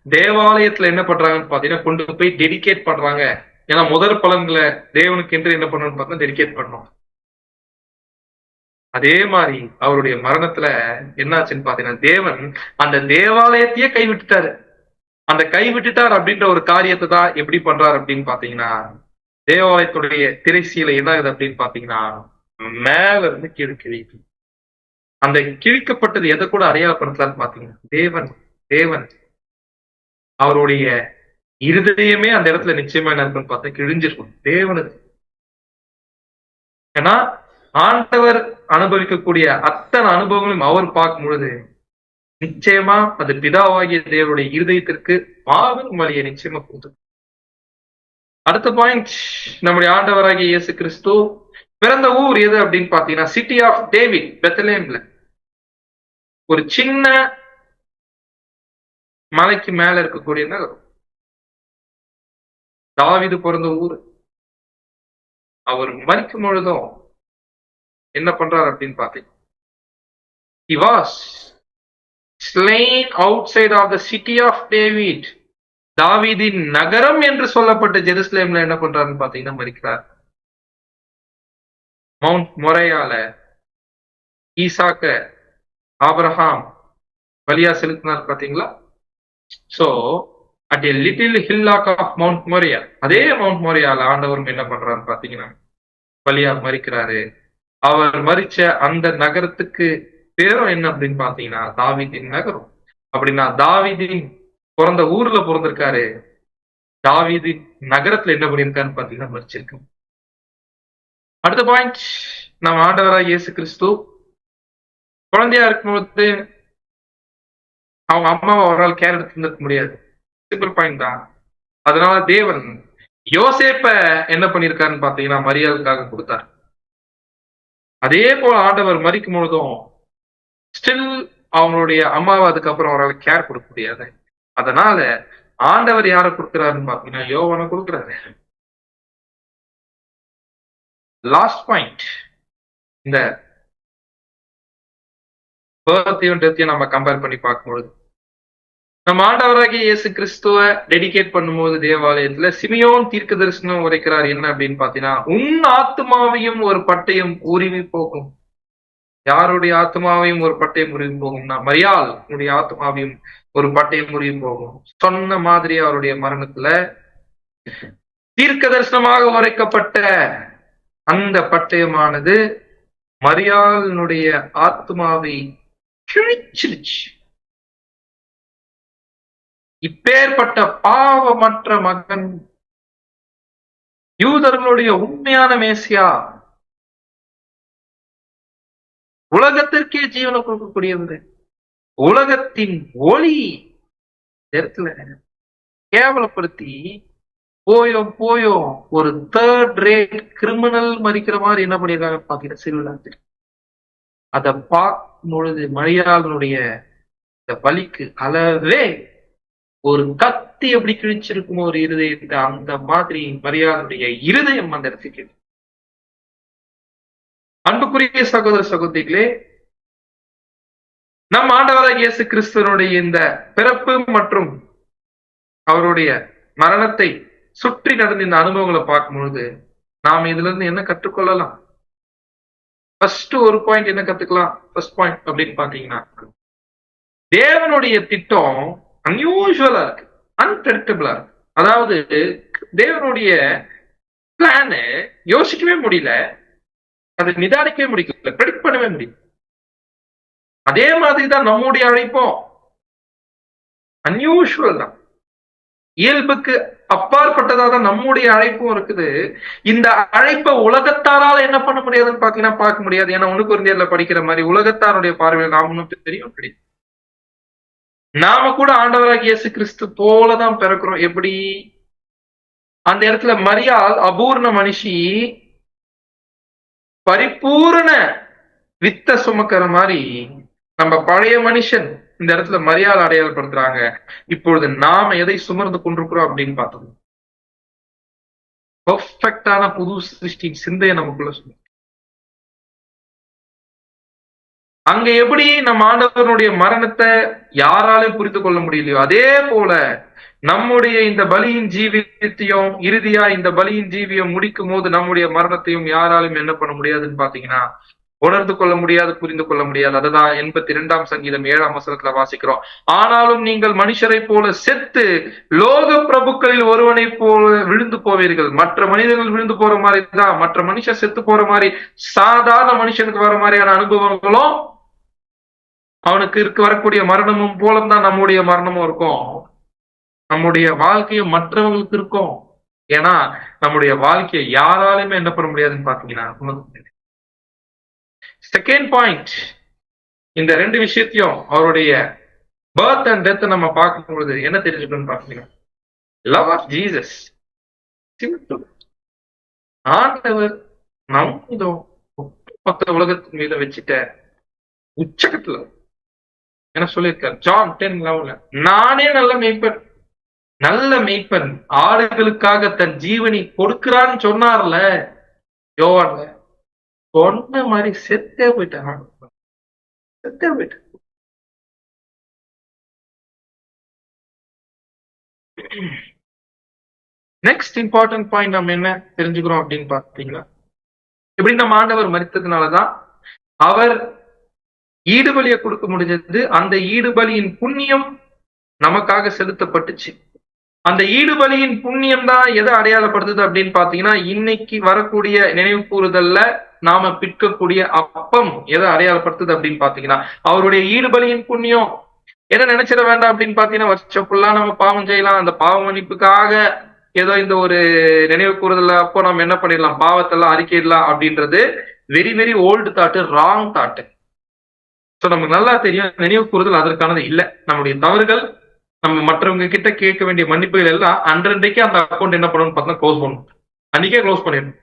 தேவாலயத்துல என்ன பண்றாங்கன்னு பாத்தீங்கன்னா கொண்டு போய் டெடிகேட் பண்றாங்க. ஏன்னா முதற் பலன்களை தேவனுக்கு என்று என்ன பண்ணணும்னு பார்த்தீங்கன்னா டெடிகேட் பண்ணோம். அதே மாதிரி அவருடைய மரணத்துல என்னாச்சுன்னு பாத்தீங்கன்னா தேவன் அந்த தேவாலயத்தையே கைவிட்டுட்டாரு. அந்த கைவிட்டுட்டார் அப்படின்ற ஒரு காரியத்தை தான் எப்படி பண்றாரு அப்படின்னு பாத்தீங்கன்னா தேவாலயத்துடைய திரைசீலை என்ன ஆகுது அப்படின்னு பாத்தீங்கன்னா மேல இருந்து கீழே கிழிக்கு. அந்த கிழிக்கப்பட்டது எதை கூட அடையாளப்படுத்தலான்னு பாத்தீங்கன்னா தேவன் அவருடைய இருதயமே அந்த இடத்துல நிச்சயமா என்ன இருக்குன்னு பார்த்தா கிழிஞ்சிருக்கும் தேவனுக்கு. ஏன்னா ஆண்டவர் அனுபவிக்கக்கூடிய அத்தனை அனுபவங்களையும் அவர் பார்க்கும் பொழுது நிச்சயமா அது பிதாவாகிய தேவனுடைய இருதயத்திற்கு மாபெரும் வழியை நிச்சயமா கொடுத்தது. அடுத்த பாயிண்ட், நம்முடைய ஆண்டவராகிய இயேசு கிறிஸ்து பிறந்த ஊர் எது அப்படின்னு பாத்தீங்கன்னா சிட்டி ஆஃப் டேவிட், பெத்லஹேம்ல. ஒரு சின்ன மலைக்கு மேல இருக்கக்கூடிய நகரம். தாவீது பிறந்த ஊர். அவர் மரிக்கும் பொழுதும் என்ன பண்றாரு அப்படின்னு பாத்தீங்கன்னா he was slain outside of the city of David. தாவீதின் நகரம் என்று சொல்லப்பட்ட ஜெருசலேம்ல என்ன பண்றாருன்னு பாத்தீங்கன்னா மரிக்கிறார். மவுண்ட் மொரையால ஈசாக்க ஆபிரகாம் பலியா செலுத்தினார் பாத்தீங்களா? So at a little hillock of Mount Moriah, அதே மவுண்ட் மோரியால ஆண்டவரும் என்ன பண்றாரு பாத்தீங்கன்னா பலியா மரிக்கிறாரு. அவர் மரிச்ச அந்த நகரத்துக்கு பேரும் என்ன அப்படின்னு பாத்தீங்கன்னா தாவீதின் நகரம். அப்படின்னா தாவீதின் பிறந்த ஊர்ல பிறந்திருக்காரு. தாவீதின் நகரத்துல என்ன பண்ணியிருக்காருன்னு பாத்தீங்கன்னா மரிச்சிருக்கு. அடுத்த பாயிண்ட், நம்ம ஆண்டவராகிய இயேசு கிறிஸ்து குழந்தையா இருக்கும்போது அவங்க அம்மாவை அவரால் கேர் எடுத்து இருந்திருக்க முடியாது. சிம்பிள் பாயிண்ட் தான். அதனால தேவன் யோசேப்ப என்ன பண்ணிருக்காருன்னு பாத்தீங்கன்னா மரியாளுக்காக கொடுத்தார். அதே போல ஆண்டவர் மரிக்கும் பொழுதும் ஸ்டில் அவங்களுடைய அம்மாவை அதுக்கப்புறம் அவரால் கேர் கொடுக்க முடியாது. அதனால ஆண்டவர் யாரை கொடுக்கிறாருன்னு பாத்தீங்கன்னா யோவானை கொடுக்கிறாரு. லாஸ்ட் பாயிண்ட், இந்த பர்த்தையும் டெத்தையும் நம்ம கம்பேர் பண்ணி பார்க்கும்பொழுது நம்ம ஆண்டவராகிய இயேசு கிறிஸ்துவ டெடிகேட் பண்ணும்போது தேவாலயத்துல சிமியோன் தீர்க்க தரிசனம் உரைக்கிறார். என்ன அப்படின்னு பாத்தீங்கன்னா உன் ஆத்மாவையும் ஒரு பட்டயம் உரிமை போகும். யாருடைய ஆத்மாவையும் ஒரு பட்டயம் உரிமை போகும்னா மரியாள் உன்னுடைய ஆத்மாவையும் ஒரு பட்டயம் உரிமை போகும். சொன்ன மாதிரி அவருடைய மரணத்துல தீர்க்க தரிசனமாக உரைக்கப்பட்ட அந்த பட்டயமானது மரியாளினுடைய ஆத்மாவை கிழிச்சிருச்சு. இப்பேற்பட்ட பாவமற்ற மகன், யூதர்களுடைய உண்மையான மேசியா, உலகத்திற்கே ஜீவனை கொடுக்கக்கூடியவர், உலகத்தின் ஒளி இடத்துல கேவலப்படுத்தி போயோ ஒரு தேர்ட் ரேட் கிரிமினல் மறிக்கிற மாதிரி என்ன பண்ணிருக்காங்க பாத்தீங்கன்னா சிறுவிழாத்தில். அதை பார்க்கும் பொழுது மரியாளுடைய இந்த பலிக்கு அளவே ஒரு கத்தி எப்படி கிழிச்சிருக்குமோ ஒரு இருதயத்தை, அந்த மாதிரி மரியாளுடைய இருதயம் அந்த இடத்துக்கு. அன்புக்குரிய சகோதர சகோதரிகளே, நம் ஆண்டவராகிய இயேசு கிறிஸ்துவனுடைய இந்த பிறப்பு மற்றும் அவருடைய மரணத்தை சுற்றி நடந்த இந்த அனுபவங்களை பார்க்கும் பொழுது நாம் இதுல இருந்து என்ன கற்றுக்கொள்ளலாம்? ஃபர்ஸ்ட் ஒரு பாயிண்ட் என்ன கத்துக்கலாம்? ஃபர்ஸ்ட் பாயிண்ட் அப்படின்னு பாத்தீங்கன்னா, தேவனுடைய திட்டம் அன்யூஷுவலா இருக்கு, அன்பிரெடிக்டபிளா இருக்கு. அதாவது தேவனுடைய பிளான யோசிக்கவே முடியல, அதை நிதானிக்கவே முடியல, ப்ரெடிக்ட் பண்ணவே முடியல. அதே மாதிரிதான் நம்முடைய அழைப்பும் அன்யூஷுவல் தான், இயல்புக்கு அப்பாற்பட்டதா தான் நம்முடைய அழைப்பும் இருக்குது. இந்த அழைப்பை உலகத்தாரால என்ன பண்ண முடியாதுன்னு பாத்தீங்கன்னா பார்க்க முடியாது. ஏன்னா 1 கொரிந்தியர்ல படிக்கிற மாதிரி உலகத்தாருடைய பார்வையில் நாம் ஒன்றும் தெரியும் கிடையாது. நாம கூட ஆண்டவராகிய இயேசு கிறிஸ்து போலதான் பிறக்கிறோம். எப்படி? அந்த இடத்துல மரியாள் அபூர்ண மனுஷி பரிபூரண வித்த சுமக்கிற மாதிரி நம்ம பழைய மனுஷன் இந்த இடத்துல மரியாதை அடையாளப்படுத்துறாங்க. இப்பொழுது நாம எதை சுமர்ந்து கொண்டிருக்கிறோம் அப்படின்னு பார்த்தோம், பெர்ஃபெக்டான புது சிருஷ்டி சிந்தையை நமக்குள்ள சொல்லுங்க. அங்க எப்படி நம்ம ஆண்டவனுடைய மரணத்தை யாராலையும் புரிந்து கொள்ள முடியலையோ, அதே போல நம்முடைய இந்த பலியின் ஜீவியத்தையும் இறுதியா இந்த பலியின் ஜீவியம் முடிக்கும் போது நம்முடைய மரணத்தையும் யாராலும் என்ன பண்ண முடியாதுன்னு பாத்தீங்கன்னா உணர்ந்து கொள்ள முடியாது, புரிந்து கொள்ள முடியாது. அதுதான் 82ஆம் சங்கீதம் 7ஆம் வசனத்துல வாசிக்கிறோம். ஆனாலும் நீங்கள் மனுஷரை போல செத்து லோக பிரபுக்களில் ஒருவனை போல விழுந்து போவீர்கள். மற்ற மனிதர்கள் விழுந்து போற மாதிரி தான், மற்ற மனுஷன் செத்து போற மாதிரி, சாதாரண மனுஷனுக்கு வர மாதிரியான அனுபவங்களும் அவனுக்கு வரக்கூடிய மரணமும் போலதான் நம்முடைய மரணமும் இருக்கும். நம்முடைய வாழ்க்கையும் மற்றவங்களுக்கு இருக்கும். ஏன்னா நம்முடைய வாழ்க்கையை யாராலுமே என்ன பண்ண முடியாதுன்னு பாத்தீங்கன்னா. செகண்ட் பாயிண்ட், இந்த 2 விஷயத்தையும் அவருடைய பர்த் அண்ட் டெத் நம்ம பார்க்கும் பொழுது என்ன தெரிஞ்சுக்கணும்னு பாத்தீங்கன்னா, லவ் ஆஃப் ஜீசஸ். ஆண்டவர் நம்மதும் மொத்த உலகத்தின் மீது வச்சுட்ட உச்சகத்துல என்ன சொல்லியிருக்கார் ஜான் 10:11, நானே நல்ல மேய்ப்பன், நல்ல மேய்ப்பன் ஆடுகளுக்காக தன் ஜீவனை கொடுக்கிறான்னு சொன்னார்ல யோவான்ல, சொன்ன மாதிரி செத்தே போயிட்டான், செத்தே போயிட்டான். நெக்ஸ்ட் இம்பார்ட்டன்ட் பாயிண்ட் நம்ம என்ன தெரிஞ்சுக்கிறோம் அப்படின்னு பாத்தீங்கன்னா, எப்படி நம்ம ஆண்டவர் மரித்ததுனாலதான் அவர் ஈடுபலியை கொடுக்க முடிஞ்சது. அந்த ஈடுபலியின் புண்ணியம் நமக்காக செலுத்தப்பட்டுச்சு. அந்த ஈடுபலியின் புண்ணியம் தான் எதை அடையாளப்படுத்துது அப்படின்னு பாத்தீங்கன்னா, இன்னைக்கு வரக்கூடிய நினைவு கூறுதல்ல நாம பிற்கக்கூடிய அப்பம் எதை அடையாளப்படுத்துது அப்படின்னு பாத்தீங்கன்னா, அவருடைய ஈடுபலியின் புண்ணியம். என்ன நினைச்சிட வேண்டாம் அப்படின்னு பாத்தீங்கன்னா, வருஷம் ஃபுல்லா நம்ம பாவம் செய்யலாம், அந்த பாவ மன்னிப்புக்காக ஏதோ இந்த ஒரு நினைவு கூறுதல் அப்போ நம்ம என்ன பண்ணிடலாம், பாவத்தெல்லாம் அறிக்கையிடலாம் அப்படின்றது very very old thought, wrong thought. So நமக்கு நல்லா தெரியும் நினைவு கூறுதல் அதற்கானது இல்லை. நம்முடைய தவறுகள், நம்ம மற்றவங்க கிட்ட கேட்க வேண்டிய மன்னிப்புகள் எல்லாம் அன்றைக்கே அந்த அக்கௌண்ட் என்ன பண்ணணும்னு பார்த்தா க்ளோஸ் பண்ணணும், அன்னைக்கே க்ளோஸ் பண்ணிடணும்.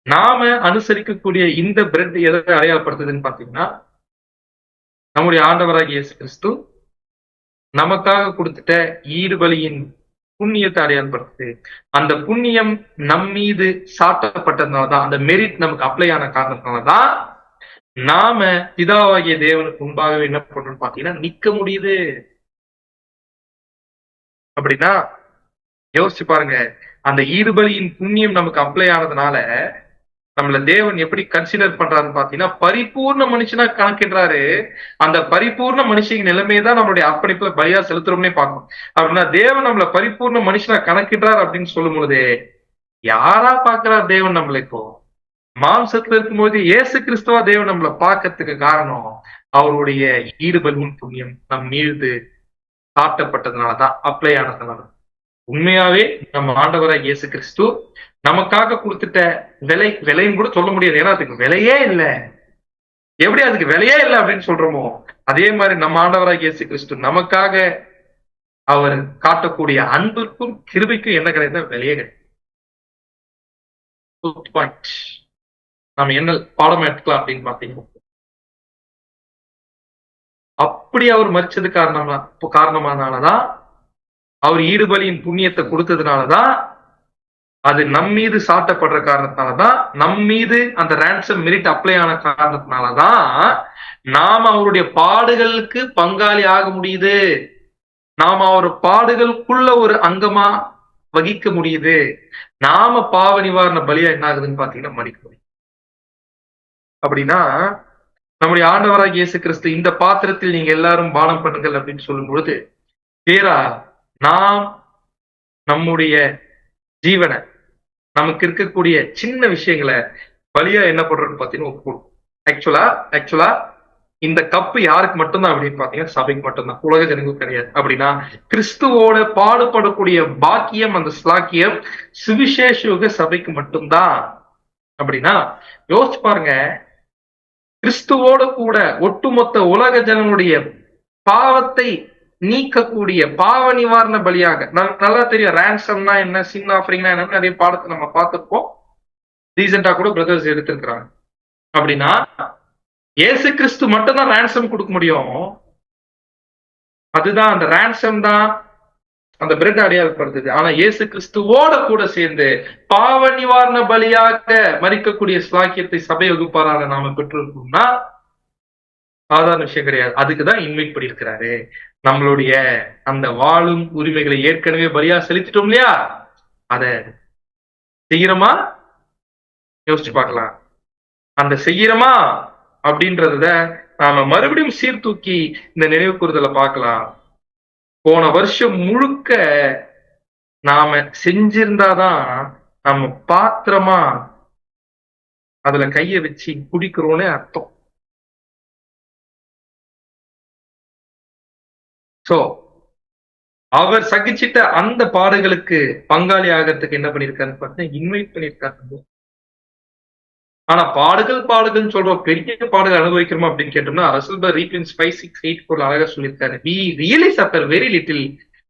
நாம அனுசரிக்கக்கூடிய இந்த பிரெட் எதை அடையாளப்படுத்துதுன்னு பாத்தீங்கன்னா, நம்முடைய ஆண்டவராகிய இயேசு கிறிஸ்து நமக்காக கொடுத்துட்ட ஈடுபலியின் புண்ணியத்தை அடையாளப்படுத்துது. அந்த புண்ணியம் நம் மீது சாட்டப்பட்டதுனாலதான், அந்த மெரிட் நமக்கு அப்ளை ஆன காரணத்தினாலதான் நாம பிதாவாகிய தேவனுக்கு முன்பாகவே என்ன பண்றோம்னு பாத்தீங்கன்னா நிக்க முடியுது. அப்படின்னா யோசிச்சு பாருங்க, அந்த ஈடுபலியின் புண்ணியம் நமக்கு அப்ளை ஆனதுனால நம்மள தேவன் எப்படி கன்சிடர் பண்றாருன்னு பாத்தீங்கன்னா, பரிபூர்ண மனுஷனா கணக்கிடுறாரு. அந்த பரிபூர்ண மனுஷன் நிலைமையதான் நம்மளுடைய அர்ப்பணிப்புல பலியா செலுத்துறோம்னே பார்க்கணும். அப்படின்னா தேவன் நம்மள பரிபூர்ண மனுஷனா கணக்கிடுறாரு அப்படின்னு சொல்லும் பொழுது யாரா பாக்குறார் தேவன் நம்மள? இப்போ மாம்சத்துல இருக்கும்போது இயேசு கிறிஸ்துவா தேவன் நம்மளை பார்க்கறதுக்கு காரணம் அவருடைய ஈடுபலியின் புண்ணியம் நம் மீது சாட்டப்பட்டதுனாலதான், அப்ளை ஆனதுனால. உண்மையாவே நம்ம ஆண்டவராக இயேசு கிறிஸ்து நமக்காக கொடுத்துட்ட விலைன்னு கூட சொல்ல முடியாது. ஏன்னா அதுக்கு விலையே இல்லை. எப்படி அதுக்கு விலையே இல்லை அப்படின்னு சொல்றோமோ, அதே மாதிரி நம்ம ஆண்டவராக இயேசு கிறிஸ்து நமக்காக அவர் காட்டக்கூடிய அன்புக்கும் கிருபைக்கும் என்ன கிடையாது, விலையே கிடையாது. நம்ம என்ன பாடம் எடுத்துக்கலாம் அப்படின்னு பாத்தீங்கன்னா, அப்படி அவர் மரிச்சது காரணமானாலதான், அவர் ஈடுபலியின் புண்ணியத்தை கொடுத்ததுனாலதான், அது நம் மீது சாட்டப்படுற காரணத்தினாலதான், நம் மீது அந்த ரேன்சம் மெரிட் அப்ளை ஆன காரணத்தினாலதான் நாம அவருடைய பாடுகளுக்கு பங்காளி ஆக முடியுது. நாம அவர் பாடுகளுக்குள்ள ஒரு அங்கமா வகிக்க முடியுது. நாம பாவ நிவாரண பலியா என்ன ஆகுதுன்னு பாத்தீங்கன்னா மடிக்க முடியும். அப்படின்னா நம்முடைய ஆண்டவராகிய இயேசு கிறிஸ்து இந்த பாத்திரத்தில் நீங்க எல்லாரும் பானம் பண்ணுங்கள் அப்படின்னு சொல்லும் பொழுது பேரா நாம் நம்முடைய ஜீவனை, நமக்கு இருக்கக்கூடிய சின்ன விஷயங்களை பலியா என்ன பண்றோம்னு பாத்தீங்கன்னா ஒப்பு. ஆக்சுவலா இந்த கப்பு யாருக்கு மட்டும்தான் அப்படின்னு பாத்தீங்கன்னா சபைக்கு மட்டும்தான், உலக ஜனங்களுக்கு கிடையாது. அப்படின்னா கிறிஸ்துவோட பாடுபடக்கூடிய பாக்கியம், அந்த ஸ்லாக்கியம் சுவிசேஷ யுக சபைக்கு மட்டும்தான். அப்படின்னா யோசிச்சு பாருங்க, கிறிஸ்துவோட கூட ஒட்டுமொத்த உலக ஜனங்களுடைய பாவத்தை நீக்கக்கூடிய பாவ நிவாரண பலியாக, நல்லா தெரியும் ரேன்சம்னா என்ன, சின் ஆஃபரிங்னா என்ன, நிறைய பாடத்தை நம்ம பார்த்திருப்போம். ரீசெண்டா கூட பிரதர்ஸ் எடுத்திருக்கிறாங்க. அப்படின்னா இயேசு கிறிஸ்து மட்டும்தான் ரேன்சம் கொடுக்க முடியும். அதுதான் அந்த ரேன்சம் தான் அந்த பிரெட் அடையாளப்படுத்துது. ஆனா இயேசு கிறிஸ்துவோட கூட சேர்ந்து பாவ நிவாரண பலியாக மரிக்கக்கூடிய ஸ்லாக்கியத்தை சபை வகுப்பாராக நாம பெற்றிருக்கோம்னா சாதாரண விஷயம் கிடையாது. அதுக்குதான் இன்வைட் பண்ணியிருக்கிறாரு. நம்மளுடைய அந்த வாழும் உரிமைகளை ஏற்கனவே பலியா செலுத்திட்டோம் இல்லையா, அத செய்யறோமா யோசிச்சு பார்க்கலாம். அந்த செய்யறோமா அப்படின்றத நாம மறுபடியும் சீர்தூக்கி இந்த நினைவு கூறுதலை பார்க்கலாம். போன வருஷம் முழுக்க நாம செஞ்சிருந்தாதான் நம்ம பாத்திரமா அதுல கைய வச்சு குடிக்கிறோன்னு அர்த்தம். சோ அவர் சகிச்சிட்ட அந்த பாடுகளுக்கு பங்காளி ஆகிறதுக்கு என்ன பண்ணிருக்காருன்னு பார்த்தா இன்வைட் பண்ணிருக்காரு. ஆனா பாடுகள் சொல்றோம், பெரிய பாடுகள் அனுபவிக்கிறோமா அப்படின்னு கேட்டோம்னா ரசல் ரீபின்ஸ் 5:6-8 அழகா சொல்லியிருக்காரு. we really suffer very little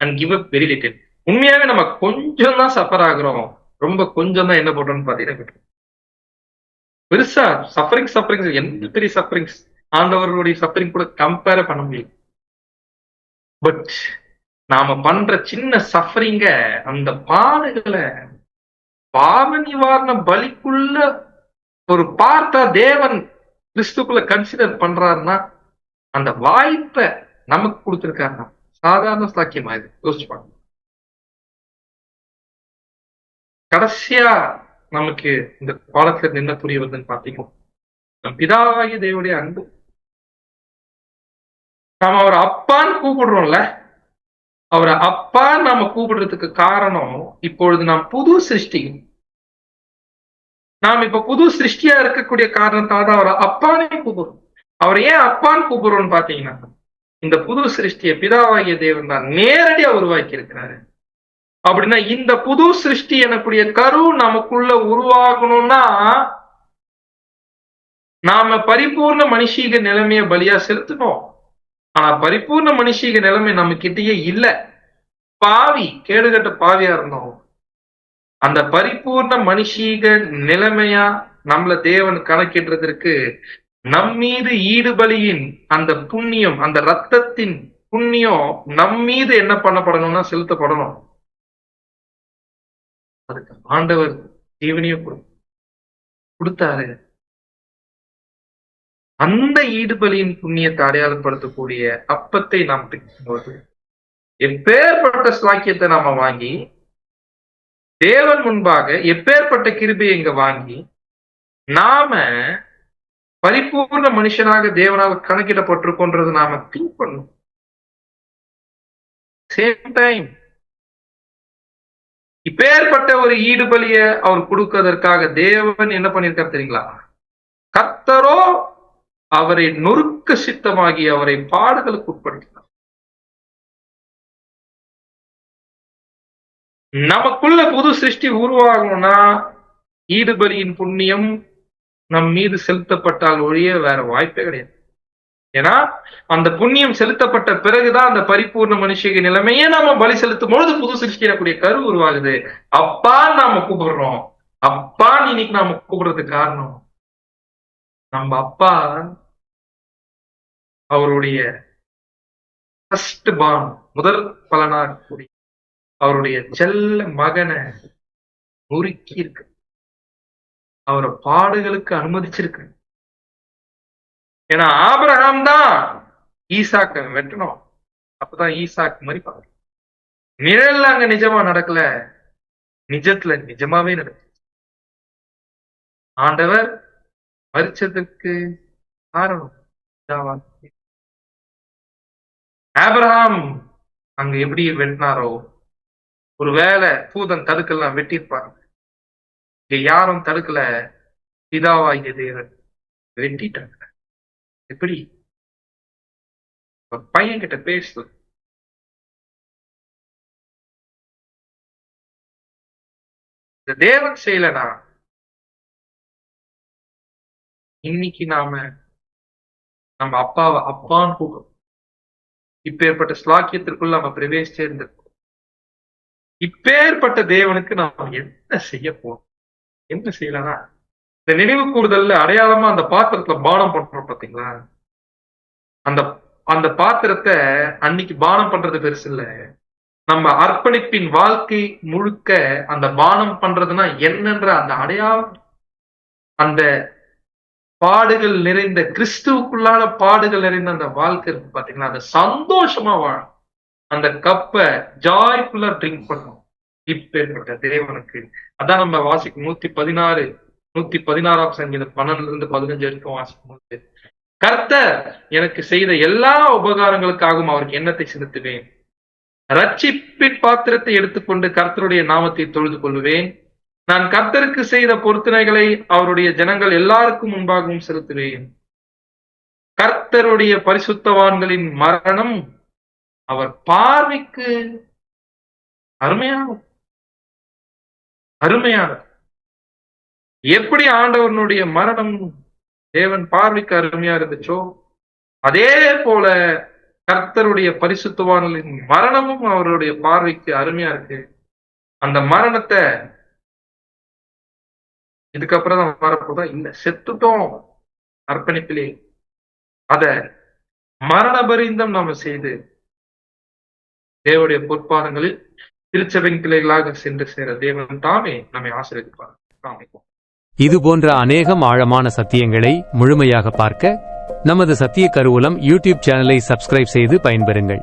and give up very little. உண்மையாவே நம்ம கொஞ்சம் தான் சஃபர் ஆகுறோம், ரொம்ப கொஞ்சம் தான் என்ன பண்றோம்னு பாத்தீங்கன்னா பெருசா சஃபரிங்ஸ் எந்த பெரிய சஃபரிங்ஸ் ஆண்டவர்களுடைய சஃபரிங் கூட கம்பேர் பண்ண முடியும். பட் நாம பண்ற சின்ன சஃபரிங்க, அந்த பாடுகளை பாவ நிவாரண பலிக்குள்ள ஒரு பார்த்தா தேவன் கிறிஸ்துக்குள்ள கன்சிடர் பண்றாருன்னா அந்த வாய்ப்பை நமக்கு கொடுத்திருக்காருன்னா சாதாரண சாக்கியமா இது யோசிச்சுப்பாங்க. கடைசியா நமக்கு இந்த பாடத்துல என்ன புரிய வருதுன்னு பாத்தீங்கன்னா, நம் பிதாவாகிய தேவனுடைய அன்பு. நாம அவரை அப்பான்னு கூப்பிடுறோம்ல, அவரை அப்பா நாம கூப்பிடுறதுக்கு காரணம் இப்பொழுது நாம் புது சிருஷ்டி. நாம் இப்ப புது சிருஷ்டியா இருக்கக்கூடிய காரணத்தால் தான் அவரை அப்பானே கூப்பிடுறோம். அவரை ஏன் அப்பான்னு கூப்பிடுறோம்னு பாத்தீங்கன்னா, இந்த புது சிருஷ்டியை பிதாவாகிய தேவன் தான் நேரடியா உருவாக்கி இருக்கிறாரு. அப்படின்னா இந்த புது சிருஷ்டி எனக்கூடிய கரு நமக்குள்ள உருவாகணும்னா நாம பரிபூர்ண மனுஷீக நிலைமைய பலியா செலுத்தணும். ஆனா பரிபூர்ண மனுஷீக நிலைமை நம்ம கிட்டயே இல்ல. பாவி, கேடுகட்ட பாவியா இருந்தோம். அந்த பரிபூர்ண மனுஷீக நிலைமையா நம்மள தேவன் கணக்கிடுறதற்கு நம்மீது ஈடுபலியின் அந்த புண்ணியம், அந்த ரத்தத்தின் புண்ணியம் நம்மீது என்ன பண்ணப்படணும்னா செலுத்தப்படணும். அதுக்கு ஆண்டவர் ஜீவனையும் கொடுத்தாரு. அந்த ஈடுபலியின் புண்ணியத்தை அடையாளப்படுத்தக்கூடிய அப்பத்தை நாம் பிடிக்கும்போது எப்பேற்பட்ட ஸ்லாக்கியத்தை நாம வாங்கி தேவன் முன்பாக எப்பேற்பட்ட கிருபையை இங்க வாங்கி நாம பரிபூர்ண மனுஷனாக தேவனாக கணக்கிடப்பட்டிருக்கோன்றது நாம திங்க் பண்ணணும். சேம் டைம் இப்பேற்பட்ட ஒரு ஈடுபலிய அவர் கொடுக்கிறதற்காக தேவன் என்ன பண்ணிருக்காரு தெரியுங்களா? கர்த்தரோ அவரை நொறுக்க சித்தமாகி அவரை பாடுகளுக்கு உட்படுத்தினார். நமக்குள்ள புது சிருஷ்டி உருவாகணும்னா ஈடுபலியின் புண்ணியம் நம் மீது செலுத்தப்பட்டால் ஒழிய வேற வாய்ப்பே கிடையாது. ஏன்னா அந்த புண்ணியம் செலுத்தப்பட்ட பிறகுதான் அந்த பரிபூர்ண மனுஷிக நிலைமையே நாம பலி செலுத்தும் பொழுது புது சிருஷ்டியக்கூடிய கரு உருவாகுது. அப்பா நாம கூப்பிடுறோம். அப்பா இன்னைக்கு நாம கூப்பிடுறதுக்கு காரணம் நம்ம அப்பா அவருடைய ஃபர்ஸ்ட் பான், முதல் பலனா கூடிய அவருடைய செல்ல மகனை நொறுக்கி இருக்கு, அவரை பாடுகளுக்கு அனுமதிச்சிருக்கு. ஏன்னா ஆபிரகாம் தான் ஈசாக்க வெட்டணும், அப்பதான் ஈசாக்கு மரிப்பாங்க. நிழல்ல அங்க நிஜமா நடக்கல, நிஜத்துல நிஜமாவே நடக்கு. ஆண்டவர் மரிச்சதற்கு காரணம் பிதாவாகிய ஆபிரகாம் அங்க எப்படி வெட்டினாரோ, ஒருவேளை தூதன் தடுக்கலாம் வெட்டியிருப்பாங்க. இங்க யாரும் தடுக்கல, பிதாவாகிய தேவன் வெட்டிட்டாங்க. எப்படி? ஒரு பையன் கிட்ட பேசு, இந்த தேவன் செய்யலனா இன்னைக்கு நம்ம அப்பாவை அப்பான்னு கூப்பிடும். இப்பேற்பட்ட ஸ்லாக்கியத்திற்குள்ள நம்ம பிரவேசிச்சே இருந்திருக்கோம். இப்பேற்பட்ட தேவனுக்கு நாம் என்ன செய்ய போறோம்? என்ன செய்யலனா, இந்த நினைவு கூறுதல்ல அடையாளமா அந்த பாத்திரத்துல பானம் பண்றோம் பாத்தீங்களா? அந்த பாத்திரத்தை அன்னைக்கு பானம் பண்றது பெருசு இல்ல. நம்ம அர்ப்பணிப்பின் வாழ்க்கை முழுக்க அந்த பானம் பண்றதுன்னா என்னன்ற அந்த அடையாளம், அந்த பாடுகள் நிறைந்த கிறிஸ்துவுக்குள்ளான பாடுகள் நிறைந்த அந்த வாழ்க்கை இருக்கு பாத்தீங்களா, அந்த சந்தோஷமா வாழும். அந்த கப்பை ஜாய்ஃபுல்லா ட்ரிங்க் பண்ணும் இப்பேற்பட்ட தேவனுக்கு. அதான் நம்ம வாசிக்கும் 116 சங்கீதம் 12-15 வரைக்கும் வாசிக்கும் போது, கர்த்தர் எனக்கு செய்த எல்லா உபகாரங்களுக்காகவும் அவருக்கு எண்ணத்தை செலுத்துவேன். ரட்சிப்பின் பாத்திரத்தை எடுத்துக்கொண்டு கர்த்தருடைய நாமத்தை தொழுது கொள்ளுவேன். நான் கர்த்தருக்கு செய்த பொருத்தனைகளை அவருடைய ஜனங்கள் எல்லாருக்கும் முன்பாகவும் செலுத்துவேன். கர்த்தருடைய பரிசுத்தவான்களின் மரணம் அவர் பார்வைக்கு அருமையானது. எப்படி ஆண்டவனுடைய மரணம் தேவன் பார்வைக்கு அருமையா இருந்துச்சோ, அதே போல கர்த்தருடைய பரிசுத்தவான்களின் மரணமும் அவருடைய பார்வைக்கு அருமையா இருக்கு. அந்த மரணத்தை இதுக்கப்புறம் தான் வரப்போதா இல்ல, செத்துட்டோம் அர்ப்பணிப்பிலே, அத மரணபரிந்தம் நாம செய்து தேவனுடைய பொற்பாதங்களில் திருச்சபையின் பிள்ளைகளாக சென்று சேர தேவன் தாமே நம்மை ஆசீர்வதிப்பார். காமிப்போம். இது போன்ற அநேகம் ஆழமான சத்தியங்களை முழுமையாக பார்க்க நமது சத்திய கருவூலம் யூடியூப் சேனலை சப்ஸ்கிரைப் செய்து பயன்பெறுங்கள்.